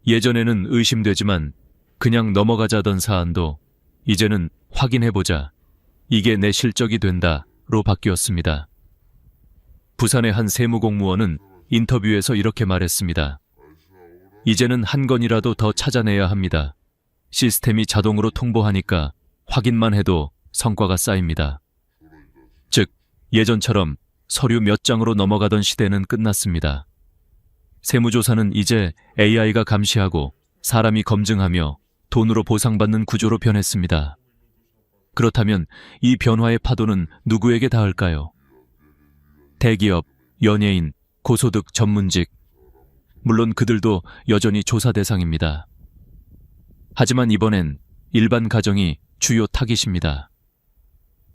예전에는 의심되지만 그냥 넘어가자던 사안도 이제는 확인해보자, 이게 내 실적이 된다로 바뀌었습니다. 부산의 한 세무공무원은 인터뷰에서 이렇게 말했습니다. 이제는 한 건이라도 더 찾아내야 합니다. 시스템이 자동으로 통보하니까 확인만 해도 성과가 쌓입니다. 즉, 예전처럼 서류 몇 장으로 넘어가던 시대는 끝났습니다. 세무조사는 이제 AI가 감시하고 사람이 검증하며 돈으로 보상받는 구조로 변했습니다. 그렇다면 이 변화의 파도는 누구에게 닿을까요? 대기업, 연예인, 고소득 전문직, 물론 그들도 여전히 조사 대상입니다. 하지만 이번엔 일반 가정이 주요 타깃입니다.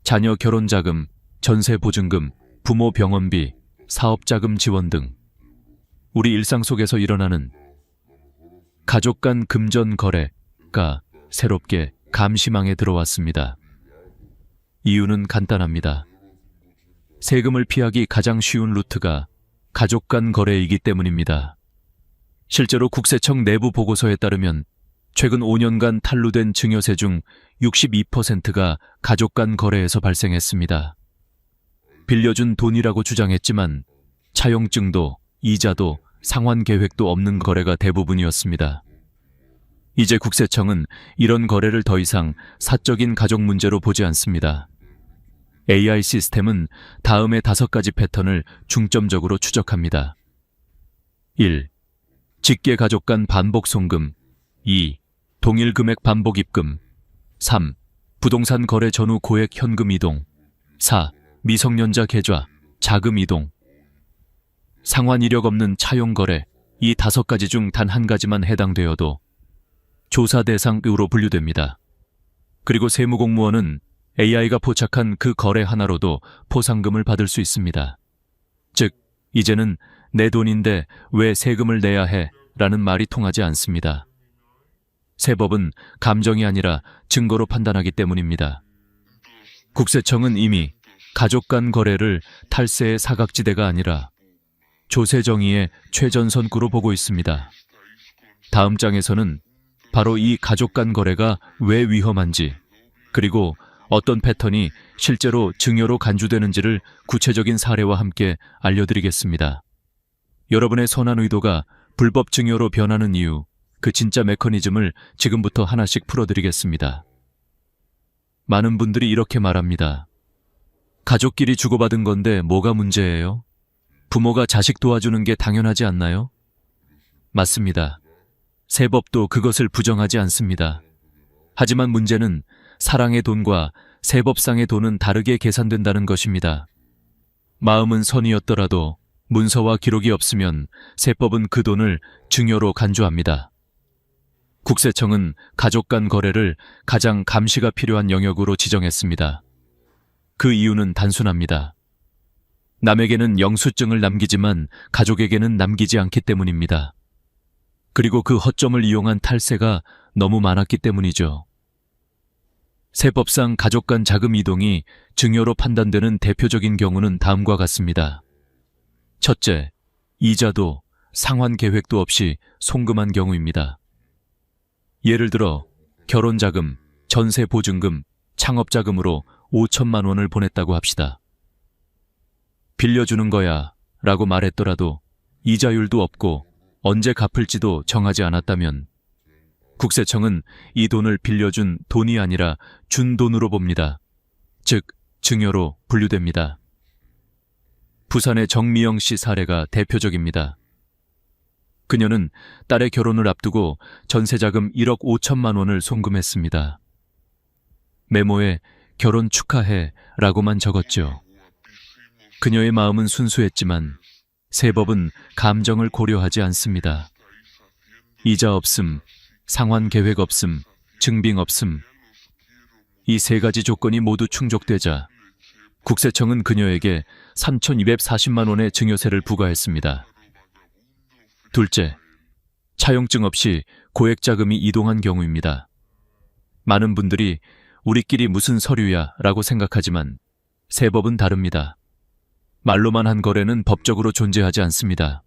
자녀 결혼자금, 전세보증금, 부모 병원비, 사업자금 지원 등 우리 일상 속에서 일어나는 가족 간 금전 거래가 새롭게 감시망에 들어왔습니다. 이유는 간단합니다. 세금을 피하기 가장 쉬운 루트가 가족 간 거래이기 때문입니다. 실제로 국세청 내부 보고서에 따르면 최근 5년간 탈루된 증여세 중 62%가 가족 간 거래에서 발생했습니다. 빌려준 돈이라고 주장했지만 차용증도 이자도 상환 계획도 없는 거래가 대부분이었습니다. 이제 국세청은 이런 거래를 더 이상 사적인 가족 문제로 보지 않습니다. AI 시스템은 다음의 5가지 패턴을 중점적으로 추적합니다. 1. 직계 가족 간 반복 송금. 2. 동일 금액 반복 입금. 3. 부동산 거래 전후 고액 현금 이동. 4. 미성년자 계좌, 자금 이동. 상환 이력 없는 차용 거래, 이 5가지 중 단 한 가지만 해당되어도 조사 대상으로 분류됩니다. 그리고 세무공무원은 AI가 포착한 그 거래 하나로도 포상금을 받을 수 있습니다. 즉, 이제는 내 돈인데 왜 세금을 내야 해? 라는 말이 통하지 않습니다. 세법은 감정이 아니라 증거로 판단하기 때문입니다. 국세청은 이미 가족 간 거래를 탈세의 사각지대가 아니라 조세 정의의 최전선구로 보고 있습니다. 다음 장에서는 바로 이 가족 간 거래가 왜 위험한지, 그리고 어떤 패턴이 실제로 증여로 간주되는지를 구체적인 사례와 함께 알려드리겠습니다. 여러분의 선한 의도가 불법 증여로 변하는 이유, 그 진짜 메커니즘을 지금부터 하나씩 풀어드리겠습니다. 많은 분들이 이렇게 말합니다. 가족끼리 주고받은 건데 뭐가 문제예요? 부모가 자식 도와주는 게 당연하지 않나요? 맞습니다. 세법도 그것을 부정하지 않습니다. 하지만 문제는 사랑의 돈과 세법상의 돈은 다르게 계산된다는 것입니다. 마음은 선이었더라도 문서와 기록이 없으면 세법은 그 돈을 증여로 간주합니다. 국세청은 가족 간 거래를 가장 감시가 필요한 영역으로 지정했습니다. 그 이유는 단순합니다. 남에게는 영수증을 남기지만 가족에게는 남기지 않기 때문입니다. 그리고 그 허점을 이용한 탈세가 너무 많았기 때문이죠. 세법상 가족 간 자금 이동이 증여로 판단되는 대표적인 경우는 다음과 같습니다. 첫째, 이자도 상환 계획도 없이 송금한 경우입니다. 예를 들어 결혼자금, 전세보증금, 창업자금으로 5천만 원을 보냈다고 합시다. 빌려주는 거야 라고 말했더라도 이자율도 없고 언제 갚을지도 정하지 않았다면 국세청은 이 돈을 빌려준 돈이 아니라 준 돈으로 봅니다. 즉, 증여로 분류됩니다. 부산의 정미영 씨 사례가 대표적입니다. 그녀는 딸의 결혼을 앞두고 전세자금 1억 5천만 원을 송금했습니다. 메모에 결혼 축하해 라고만 적었죠. 그녀의 마음은 순수했지만 세법은 감정을 고려하지 않습니다. 이자 없음, 상환 계획 없음, 증빙 없음. 이 세 가지 조건이 모두 충족되자 국세청은 그녀에게 3,240만 원의 증여세를 부과했습니다. 둘째, 차용증 없이 고액 자금이 이동한 경우입니다. 많은 분들이 우리끼리 무슨 서류야 라고 생각하지만 세법은 다릅니다. 말로만 한 거래는 법적으로 존재하지 않습니다.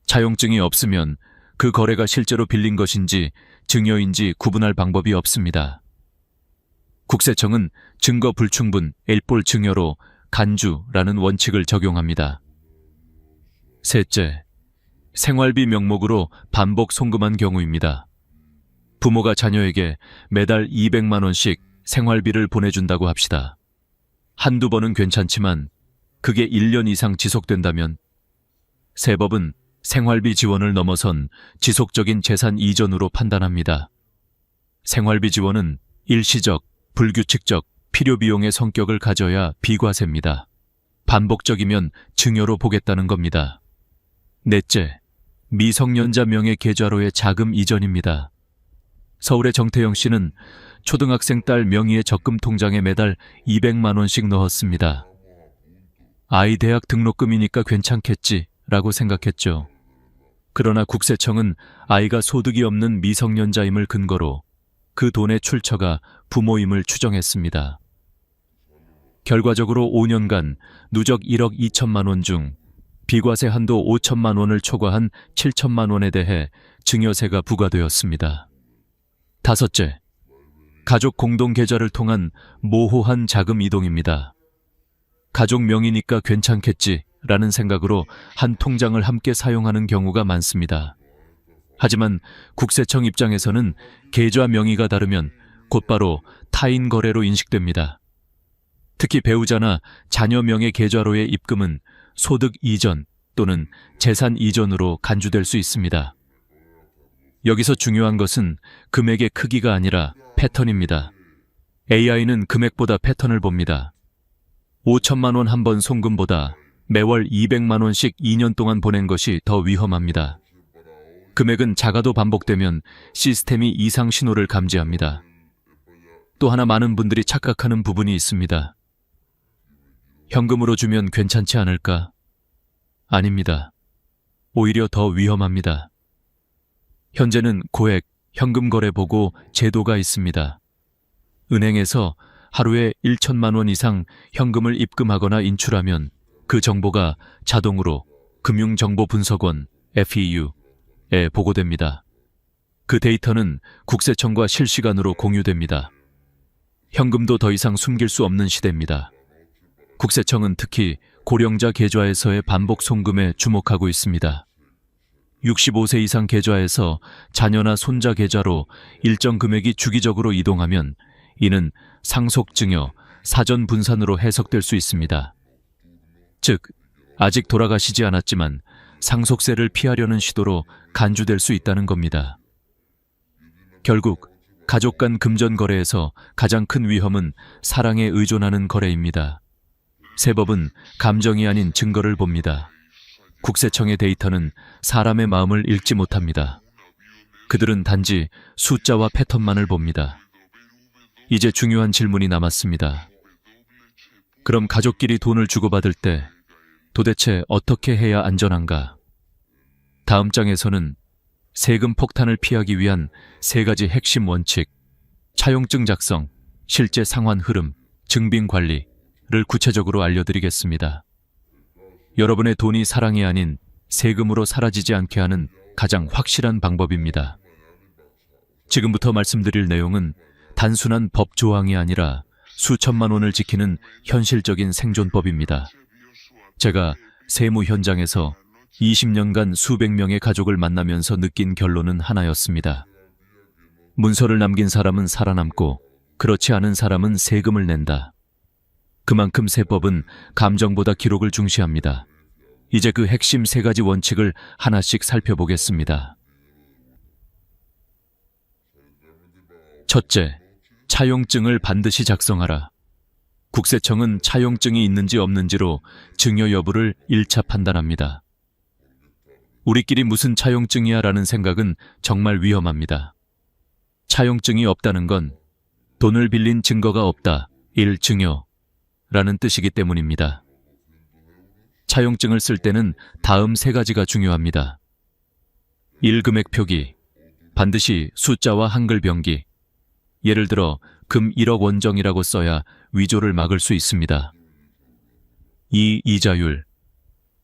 차용증이 없으면 그 거래가 실제로 빌린 것인지 증여인지 구분할 방법이 없습니다. 국세청은 증거 불충분, 일볼 증여로 간주라는 원칙을 적용합니다. 셋째, 생활비 명목으로 반복 송금한 경우입니다. 부모가 자녀에게 매달 200만 원씩 생활비를 보내준다고 합시다. 한두 번은 괜찮지만 그게 1년 이상 지속된다면 세법은 생활비 지원을 넘어선 지속적인 재산 이전으로 판단합니다. 생활비 지원은 일시적, 불규칙적, 필요비용의 성격을 가져야 비과세입니다. 반복적이면 증여로 보겠다는 겁니다. 넷째, 미성년자 명의 계좌로의 자금 이전입니다. 서울의 정태영 씨는 초등학생 딸 명의의 적금 통장에 매달 200만 원씩 넣었습니다. 아이 대학 등록금이니까 괜찮겠지 라고 생각했죠. 그러나 국세청은 아이가 소득이 없는 미성년자임을 근거로 그 돈의 출처가 부모임을 추정했습니다. 결과적으로 5년간 누적 1억 2천만 원 중 비과세 한도 5천만 원을 초과한 7천만 원에 대해 증여세가 부과되었습니다. 다섯째, 가족 공동 계좌를 통한 모호한 자금 이동입니다. 가족 명의니까 괜찮겠지 라는 생각으로 한 통장을 함께 사용하는 경우가 많습니다. 하지만 국세청 입장에서는 계좌 명의가 다르면 곧바로 타인 거래로 인식됩니다. 특히 배우자나 자녀 명의 계좌로의 입금은 소득 이전 또는 재산 이전으로 간주될 수 있습니다. 여기서 중요한 것은 금액의 크기가 아니라 패턴입니다. AI는 금액보다 패턴을 봅니다. 5천만 원 한 번 송금보다 매월 200만 원씩 2년 동안 보낸 것이 더 위험합니다. 금액은 작아도 반복되면 시스템이 이상 신호를 감지합니다. 또 하나 많은 분들이 착각하는 부분이 있습니다. 현금으로 주면 괜찮지 않을까? 아닙니다. 오히려 더 위험합니다. 현재는 고액, 현금 거래 보고 제도가 있습니다. 은행에서 하루에 1천만 원 이상 현금을 입금하거나 인출하면 그 정보가 자동으로 금융정보분석원 FEU에 보고됩니다. 그 데이터는 국세청과 실시간으로 공유됩니다. 현금도 더 이상 숨길 수 없는 시대입니다. 국세청은 특히 고령자 계좌에서의 반복 송금에 주목하고 있습니다. 65세 이상 계좌에서 자녀나 손자 계좌로 일정 금액이 주기적으로 이동하면 이는 상속증여, 사전 분산으로 해석될 수 있습니다. 즉, 아직 돌아가시지 않았지만 상속세를 피하려는 시도로 간주될 수 있다는 겁니다. 결국 가족 간 금전 거래에서 가장 큰 위험은 사랑에 의존하는 거래입니다. 세법은 감정이 아닌 증거를 봅니다. 국세청의 데이터는 사람의 마음을 읽지 못합니다. 그들은 단지 숫자와 패턴만을 봅니다. 이제 중요한 질문이 남았습니다. 그럼 가족끼리 돈을 주고받을 때 도대체 어떻게 해야 안전한가? 다음 장에서는 세금 폭탄을 피하기 위한 3가지 핵심 원칙, 차용증 작성, 실제 상환 흐름, 증빙 관리를 구체적으로 알려드리겠습니다. 여러분의 돈이 사랑이 아닌 세금으로 사라지지 않게 하는 가장 확실한 방법입니다. 지금부터 말씀드릴 내용은 단순한 법 조항이 아니라 수천만 원을 지키는 현실적인 생존법입니다. 제가 세무 현장에서 20년간 수백 명의 가족을 만나면서 느낀 결론은 하나였습니다. 문서를 남긴 사람은 살아남고 그렇지 않은 사람은 세금을 낸다. 그만큼 세법은 감정보다 기록을 중시합니다. 이제 그 핵심 3가지 원칙을 하나씩 살펴보겠습니다. 첫째, 차용증을 반드시 작성하라. 국세청은 차용증이 있는지 없는지로 증여 여부를 1차 판단합니다. 우리끼리 무슨 차용증이야 라는 생각은 정말 위험합니다. 차용증이 없다는 건 돈을 빌린 증거가 없다, 1증여라는 뜻이기 때문입니다. 차용증을 쓸 때는 다음 3가지가 중요합니다. 1금액 표기, 반드시 숫자와 한글 병기. 예를 들어 금 1억 원정이라고 써야 위조를 막을 수 있습니다. 2. 이자율.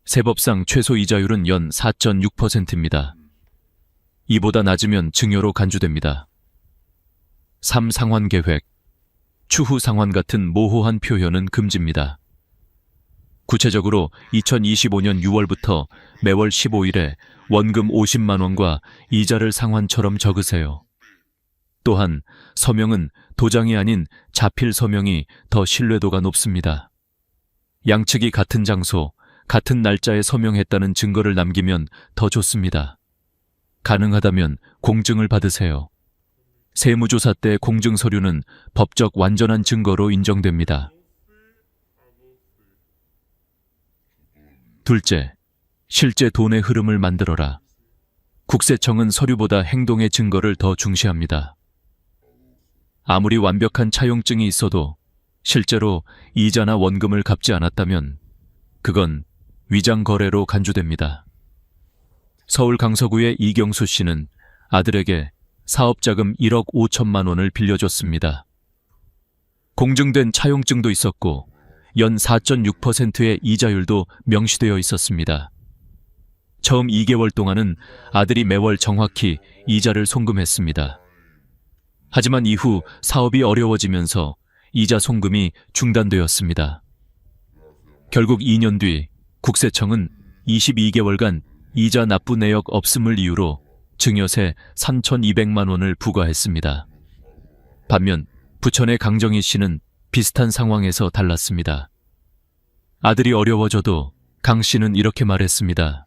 세법상 최소 이자율은 연 4.6%입니다. 이보다 낮으면 증여로 간주됩니다. 3. 상환 계획. 추후 상환 같은 모호한 표현은 금지입니다. 구체적으로 2025년 6월부터 매월 15일에 원금 50만 원과 이자를 상환처럼 적으세요. 또한 서명은 도장이 아닌 자필 서명이 더 신뢰도가 높습니다. 양측이 같은 장소, 같은 날짜에 서명했다는 증거를 남기면 더 좋습니다. 가능하다면 공증을 받으세요. 세무조사 때 공증 서류는 법적 완전한 증거로 인정됩니다. 둘째, 실제 돈의 흐름을 만들어라. 국세청은 서류보다 행동의 증거를 더 중시합니다. 아무리 완벽한 차용증이 있어도 실제로 이자나 원금을 갚지 않았다면 그건 위장 거래로 간주됩니다. 서울 강서구의 이경수 씨는 아들에게 사업자금 1억 5천만 원을 빌려줬습니다. 공증된 차용증도 있었고 연 4.6%의 이자율도 명시되어 있었습니다. 처음 2개월 동안은 아들이 매월 정확히 이자를 송금했습니다. 하지만 이후 사업이 어려워지면서 이자 송금이 중단되었습니다. 결국 2년 뒤 국세청은 22개월간 이자 납부 내역 없음을 이유로 증여세 3,200만 원을 부과했습니다. 반면 부천의 강정희 씨는 비슷한 상황에서 달랐습니다. 아들이 어려워져도 강 씨는 이렇게 말했습니다.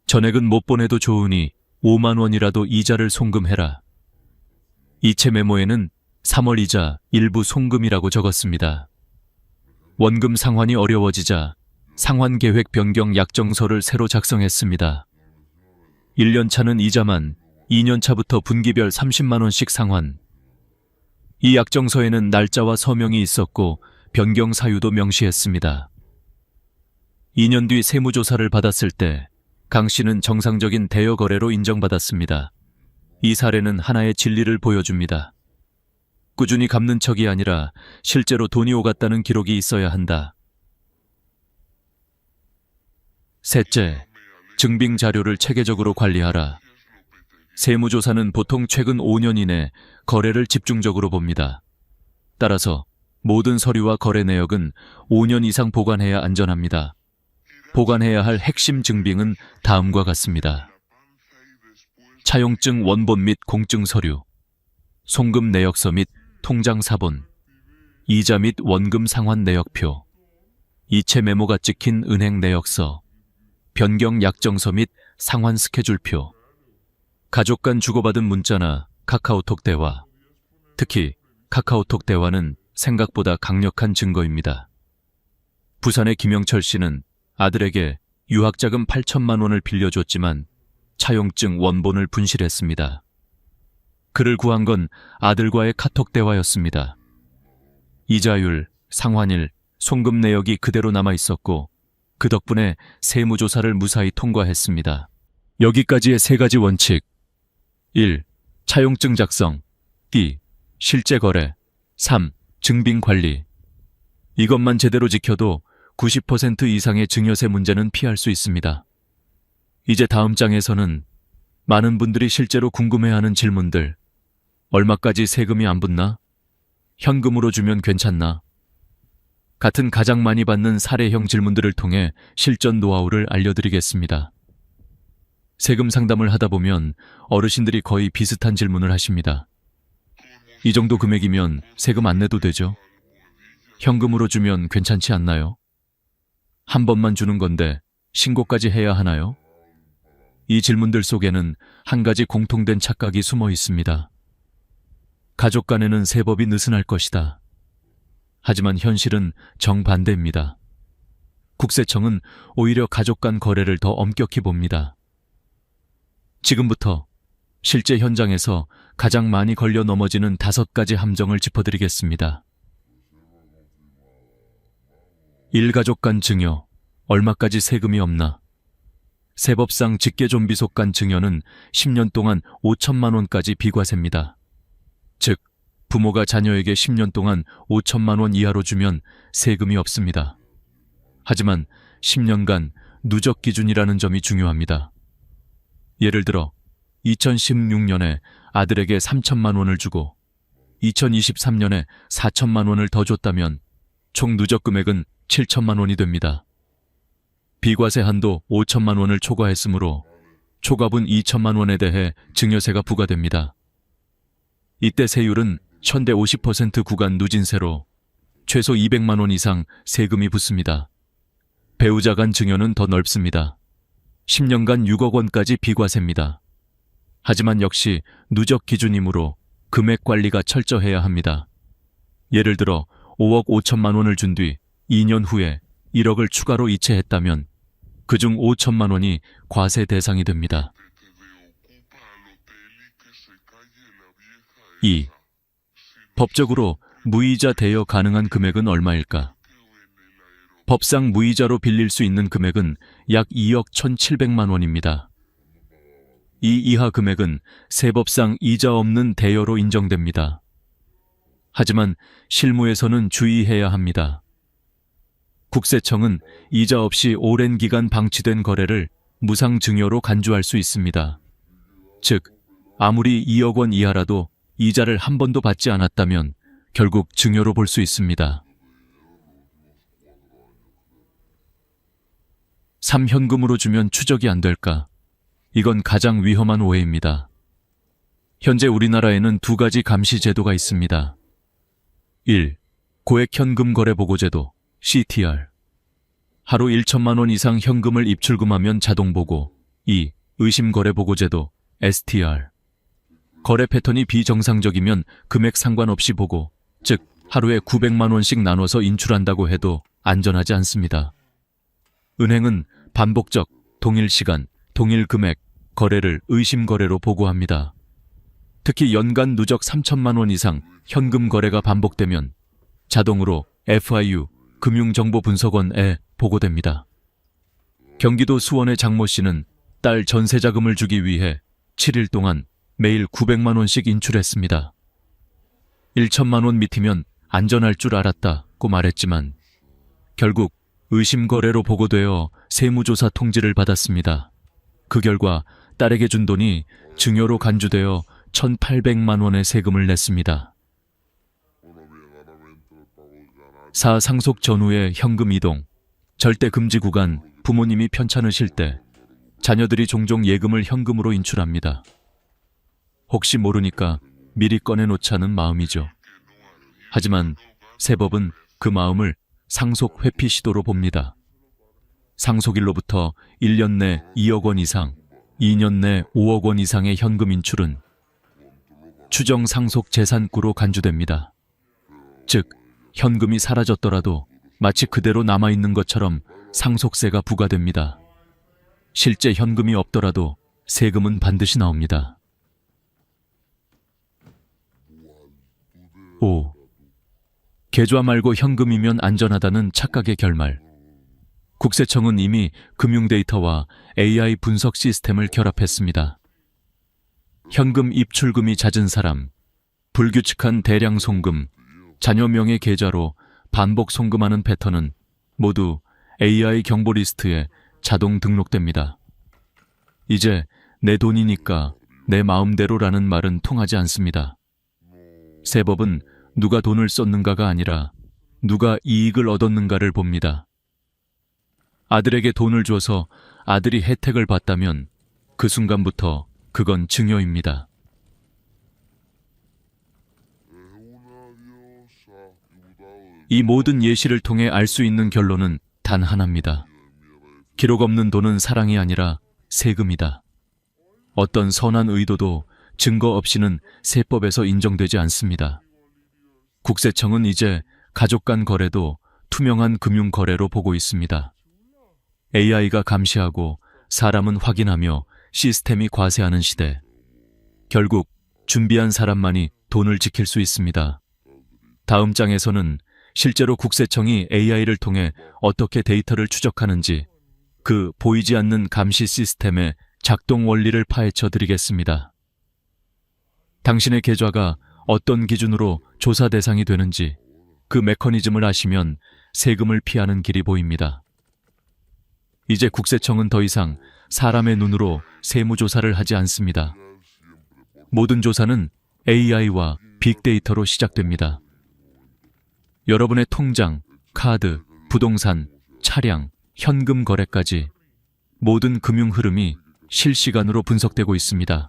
전액은 못 보내도 좋으니 5만 원이라도 이자를 송금해라. 이체 메모에는 3월 이자 일부 송금이라고 적었습니다. 원금 상환이 어려워지자 상환 계획 변경 약정서를 새로 작성했습니다. 1년 차는 이자만, 2년 차부터 분기별 30만 원씩 상환. 이 약정서에는 날짜와 서명이 있었고 변경 사유도 명시했습니다. 2년 뒤 세무조사를 받았을 때 강 씨는 정상적인 대여 거래로 인정받았습니다. 이 사례는 하나의 진리를 보여줍니다. 꾸준히 갚는 척이 아니라 실제로 돈이 오갔다는 기록이 있어야 한다. 셋째, 증빙 자료를 체계적으로 관리하라. 세무조사는 보통 최근 5년 이내 거래를 집중적으로 봅니다. 따라서 모든 서류와 거래 내역은 5년 이상 보관해야 안전합니다. 보관해야 할 핵심 증빙은 다음과 같습니다. 차용증 원본 및 공증 서류, 송금 내역서 및 통장 사본, 이자 및 원금 상환 내역표, 이체 메모가 찍힌 은행 내역서, 변경 약정서 및 상환 스케줄표, 가족 간 주고받은 문자나 카카오톡 대화, 특히 카카오톡 대화는 생각보다 강력한 증거입니다. 부산의 김영철 씨는 아들에게 유학자금 8천만 원을 빌려줬지만 차용증 원본을 분실했습니다. 그를 구한 건 아들과의 카톡 대화였습니다. 이자율, 상환일, 송금 내역이 그대로 남아 있었고 그 덕분에 세무조사를 무사히 통과했습니다. 여기까지의 3가지 원칙. 1. 차용증 작성. 2. 실제 거래. 3. 증빙 관리. 이것만 제대로 지켜도 90% 이상의 증여세 문제는 피할 수 있습니다. 이제 다음 장에서는 많은 분들이 실제로 궁금해하는 질문들. 얼마까지 세금이 안 붙나? 현금으로 주면 괜찮나? 같은 가장 많이 받는 사례형 질문들을 통해 실전 노하우를 알려드리겠습니다. 세금 상담을 하다 보면 어르신들이 거의 비슷한 질문을 하십니다. 이 정도 금액이면 세금 안 내도 되죠? 현금으로 주면 괜찮지 않나요? 한 번만 주는 건데 신고까지 해야 하나요? 이 질문들 속에는 한 가지 공통된 착각이 숨어 있습니다. 가족 간에는 세법이 느슨할 것이다. 하지만 현실은 정반대입니다. 국세청은 오히려 가족 간 거래를 더 엄격히 봅니다. 지금부터 실제 현장에서 가장 많이 걸려 넘어지는 5가지 함정을 짚어드리겠습니다. 1가족 간 증여, 얼마까지 세금이 없나? 세법상 직계존비속 간 증여는 10년 동안 5천만 원까지 비과세입니다. 즉, 부모가 자녀에게 10년 동안 5천만 원 이하로 주면 세금이 없습니다. 하지만 10년간 누적 기준이라는 점이 중요합니다. 예를 들어 2016년에 아들에게 3천만 원을 주고 2023년에 4천만 원을 더 줬다면 총 누적 금액은 7천만 원이 됩니다. 비과세 한도 5천만 원을 초과했으므로 초과분 2천만 원에 대해 증여세가 부과됩니다. 이때 세율은 현대 50% 구간 누진세로 최소 200만 원 이상 세금이 붙습니다. 배우자 간 증여는 더 넓습니다. 10년간 6억 원까지 비과세입니다. 하지만 역시 누적 기준이므로 금액 관리가 철저해야 합니다. 예를 들어 5억 5천만 원을 준 뒤 2년 후에 1억을 추가로 이체했다면 그중 5천만 원이 과세 대상이 됩니다. 2. 법적으로 무이자 대여 가능한 금액은 얼마일까? 법상 무이자로 빌릴 수 있는 금액은 약 2억 1,700만 원입니다. 이 이하 금액은 세법상 이자 없는 대여로 인정됩니다. 하지만 실무에서는 주의해야 합니다. 국세청은 이자 없이 오랜 기간 방치된 거래를 무상증여로 간주할 수 있습니다. 즉, 아무리 2억 원 이하라도 이자를 한 번도 받지 않았다면 결국 증여로 볼 수 있습니다. 3. 현금으로 주면 추적이 안 될까? 이건 가장 위험한 오해입니다. 현재 우리나라에는 2가지 감시 제도가 있습니다. 1. 고액 현금 거래 보고제도 CTR. 하루 1천만 원 이상 현금을 입출금하면 자동 보고. 2. 의심 거래 보고제도 STR. 거래 패턴이 비정상적이면 금액 상관없이 보고, 즉 하루에 900만 원씩 나눠서 인출한다고 해도 안전하지 않습니다. 은행은 반복적, 동일 시간, 동일 금액, 거래를 의심 거래로 보고합니다. 특히 연간 누적 3천만 원 이상 현금 거래가 반복되면 자동으로 FIU, 금융정보분석원에 보고됩니다. 경기도 수원의 장모 씨는 딸 전세자금을 주기 위해 7일 동안 매일 900만 원씩 인출했습니다. 1천만 원 밑이면 안전할 줄 알았다고 말했지만 결국 의심 거래로 보고되어 세무조사 통지를 받았습니다. 그 결과 딸에게 준 돈이 증여로 간주되어 1,800만 원의 세금을 냈습니다. 4. 상속 전후의 현금 이동. 절대 금지 구간. 부모님이 편찮으실 때 자녀들이 종종 예금을 현금으로 인출합니다. 혹시 모르니까 미리 꺼내놓자는 마음이죠. 하지만 세법은 그 마음을 상속 회피 시도로 봅니다. 상속일로부터 1년 내 2억 원 이상, 2년 내 5억 원 이상의 현금 인출은 추정 상속 재산구로 간주됩니다. 즉, 현금이 사라졌더라도 마치 그대로 남아있는 것처럼 상속세가 부과됩니다. 실제 현금이 없더라도 세금은 반드시 나옵니다. 5. 계좌 말고 현금이면 안전하다는 착각의 결말. 국세청은 이미 금융 데이터와 AI 분석 시스템을 결합했습니다. 현금 입출금이 잦은 사람, 불규칙한 대량 송금, 자녀 명의 계좌로 반복 송금하는 패턴은 모두 AI 경보 리스트에 자동 등록됩니다. 이제 내 돈이니까 내 마음대로라는 말은 통하지 않습니다. 세법은 누가 돈을 썼는가가 아니라 누가 이익을 얻었는가를 봅니다. 아들에게 돈을 줘서 아들이 혜택을 받다면 그 순간부터 그건 증여입니다. 이 모든 예시를 통해 알 수 있는 결론은 단 하나입니다. 기록 없는 돈은 사랑이 아니라 세금이다. 어떤 선한 의도도 증거 없이는 세법에서 인정되지 않습니다. 국세청은 이제 가족 간 거래도 투명한 금융 거래로 보고 있습니다. AI가 감시하고 사람은 확인하며 시스템이 과세하는 시대. 결국 준비한 사람만이 돈을 지킬 수 있습니다. 다음 장에서는 실제로 국세청이 AI를 통해 어떻게 데이터를 추적하는지 그 보이지 않는 감시 시스템의 작동 원리를 파헤쳐 드리겠습니다. 당신의 계좌가 어떤 기준으로 조사 대상이 되는지 그 메커니즘을 아시면 세금을 피하는 길이 보입니다. 이제 국세청은 더 이상 사람의 눈으로 세무조사를 하지 않습니다. 모든 조사는 AI와 빅데이터로 시작됩니다. 여러분의 통장, 카드, 부동산, 차량, 현금 거래까지 모든 금융 흐름이 실시간으로 분석되고 있습니다.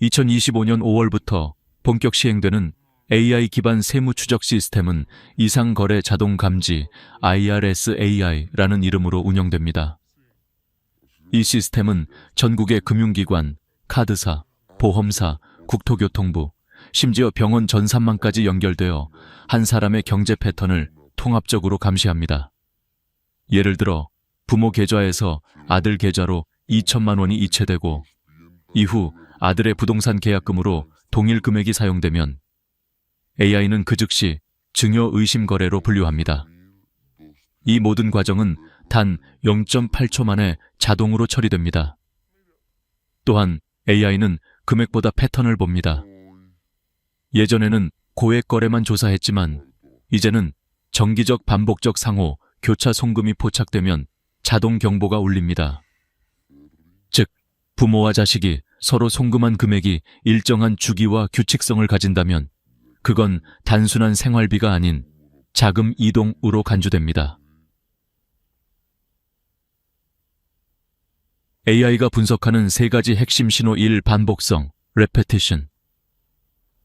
2025년 5월부터 본격 시행되는 AI 기반 세무 추적 시스템은 이상거래 자동 감지 IRS-AI라는 이름으로 운영됩니다. 이 시스템은 전국의 금융기관, 카드사, 보험사, 국토교통부, 심지어 병원 전산망까지 연결되어 한 사람의 경제 패턴을 통합적으로 감시합니다. 예를 들어 부모 계좌에서 아들 계좌로 2천만 원이 이체되고 이후 아들의 부동산 계약금으로 동일 금액이 사용되면 AI는 그 즉시 증여 의심 거래로 분류합니다. 이 모든 과정은 단 0.8초 만에 자동으로 처리됩니다. 또한 AI는 금액보다 패턴을 봅니다. 예전에는 고액 거래만 조사했지만 이제는 정기적 반복적 상호, 교차 송금이 포착되면 자동 경보가 울립니다. 즉, 부모와 자식이 서로 송금한 금액이 일정한 주기와 규칙성을 가진다면 그건 단순한 생활비가 아닌 자금 이동으로 간주됩니다. AI가 분석하는 세 가지 핵심 신호 1. 반복성, repetition.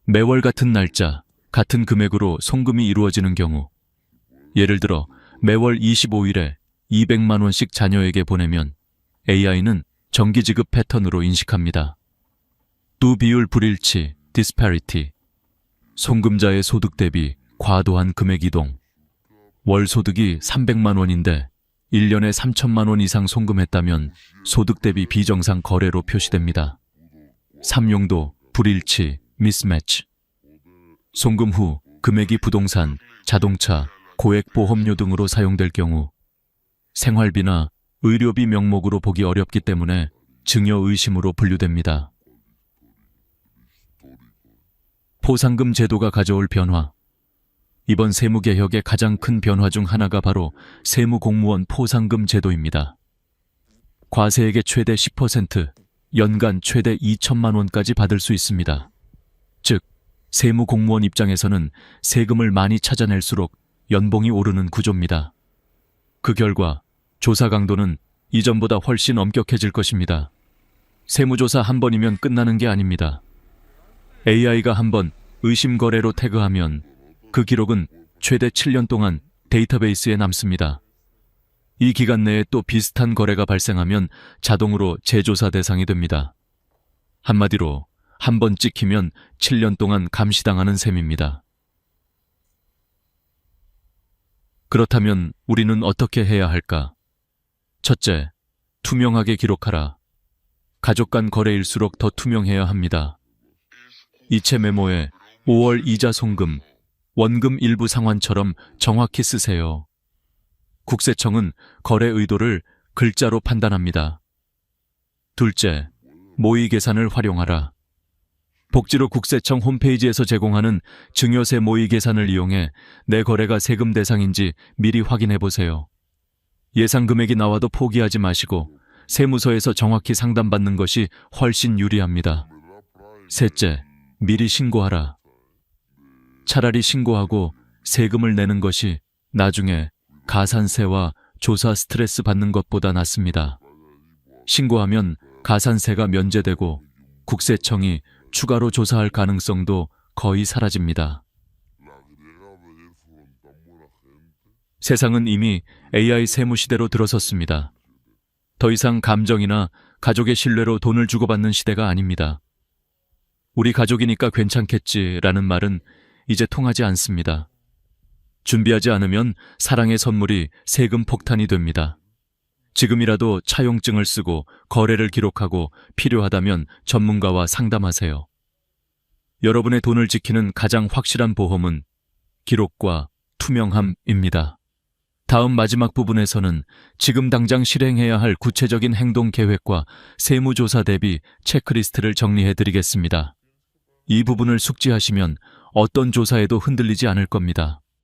매월 같은 날짜, 같은 금액으로 송금이 이루어지는 경우, 예를 들어 매월 25일에 200만 원씩 자녀에게 보내면 AI는 정기지급 패턴으로 인식합니다. 두 비율 불일치, disparity. 송금자의 소득 대비 과도한 금액 이동. 월 소득이 300만 원인데 1년에 3천만 원 이상 송금했다면 소득 대비 비정상 거래로 표시됩니다. 삼용도, 불일치, mismatch. 송금 후 금액이 부동산, 자동차, 고액 보험료 등으로 사용될 경우 생활비나 의료비 명목으로 보기 어렵기 때문에 증여 의심으로 분류됩니다. 포상금 제도가 가져올 변화. 이번 세무개혁의 가장 큰 변화 중 하나가 바로 세무공무원 포상금 제도입니다. 과세액의 최대 10%, 연간 최대 2천만 원까지 받을 수 있습니다. 즉, 세무 공무원 입장에서는 세금을 많이 찾아낼수록 연봉이 오르는 구조입니다. 그 결과 조사 강도는 이전보다 훨씬 엄격해질 것입니다. 세무조사 한 번이면 끝나는 게 아닙니다. AI가 한 번 의심 거래로 태그하면 그 기록은 최대 7년 동안 데이터베이스에 남습니다. 이 기간 내에 또 비슷한 거래가 발생하면 자동으로 재조사 대상이 됩니다. 한마디로 한 번 찍히면 7년 동안 감시당하는 셈입니다. 그렇다면 우리는 어떻게 해야 할까? 첫째, 투명하게 기록하라. 가족 간 거래일수록 더 투명해야 합니다. 이체 메모에 5월 이자 송금, 원금 일부 상환처럼 정확히 쓰세요. 국세청은 거래 의도를 글자로 판단합니다. 둘째, 모의 계산을 활용하라. 복지로 국세청 홈페이지에서 제공하는 증여세 모의 계산을 이용해 내 거래가 세금 대상인지 미리 확인해 보세요. 예상 금액이 나와도 포기하지 마시고 세무서에서 정확히 상담받는 것이 훨씬 유리합니다. 셋째, 미리 신고하라. 차라리 신고하고 세금을 내는 것이 나중에 가산세와 조사 스트레스 받는 것보다 낫습니다. 신고하면 가산세가 면제되고 국세청이 추가로 조사할 가능성도 거의 사라집니다. 세상은 이미 AI 세무 시대로 들어섰습니다. 더 이상 감정이나 가족의 신뢰로 돈을 주고받는 시대가 아닙니다. 우리 가족이니까 괜찮겠지라는 말은 이제 통하지 않습니다. 준비하지 않으면 사랑의 선물이 세금 폭탄이 됩니다. 지금이라도 차용증을 쓰고 거래를 기록하고 필요하다면 전문가와 상담하세요. 여러분의 돈을 지키는 가장 확실한 보험은 기록과 투명함입니다. 다음 마지막 부분에서는 지금 당장 실행해야 할 구체적인 행동 계획과 세무조사 대비 체크리스트를 정리해 드리겠습니다. 이 부분을 숙지하시면 어떤 조사에도 흔들리지 않을 겁니다.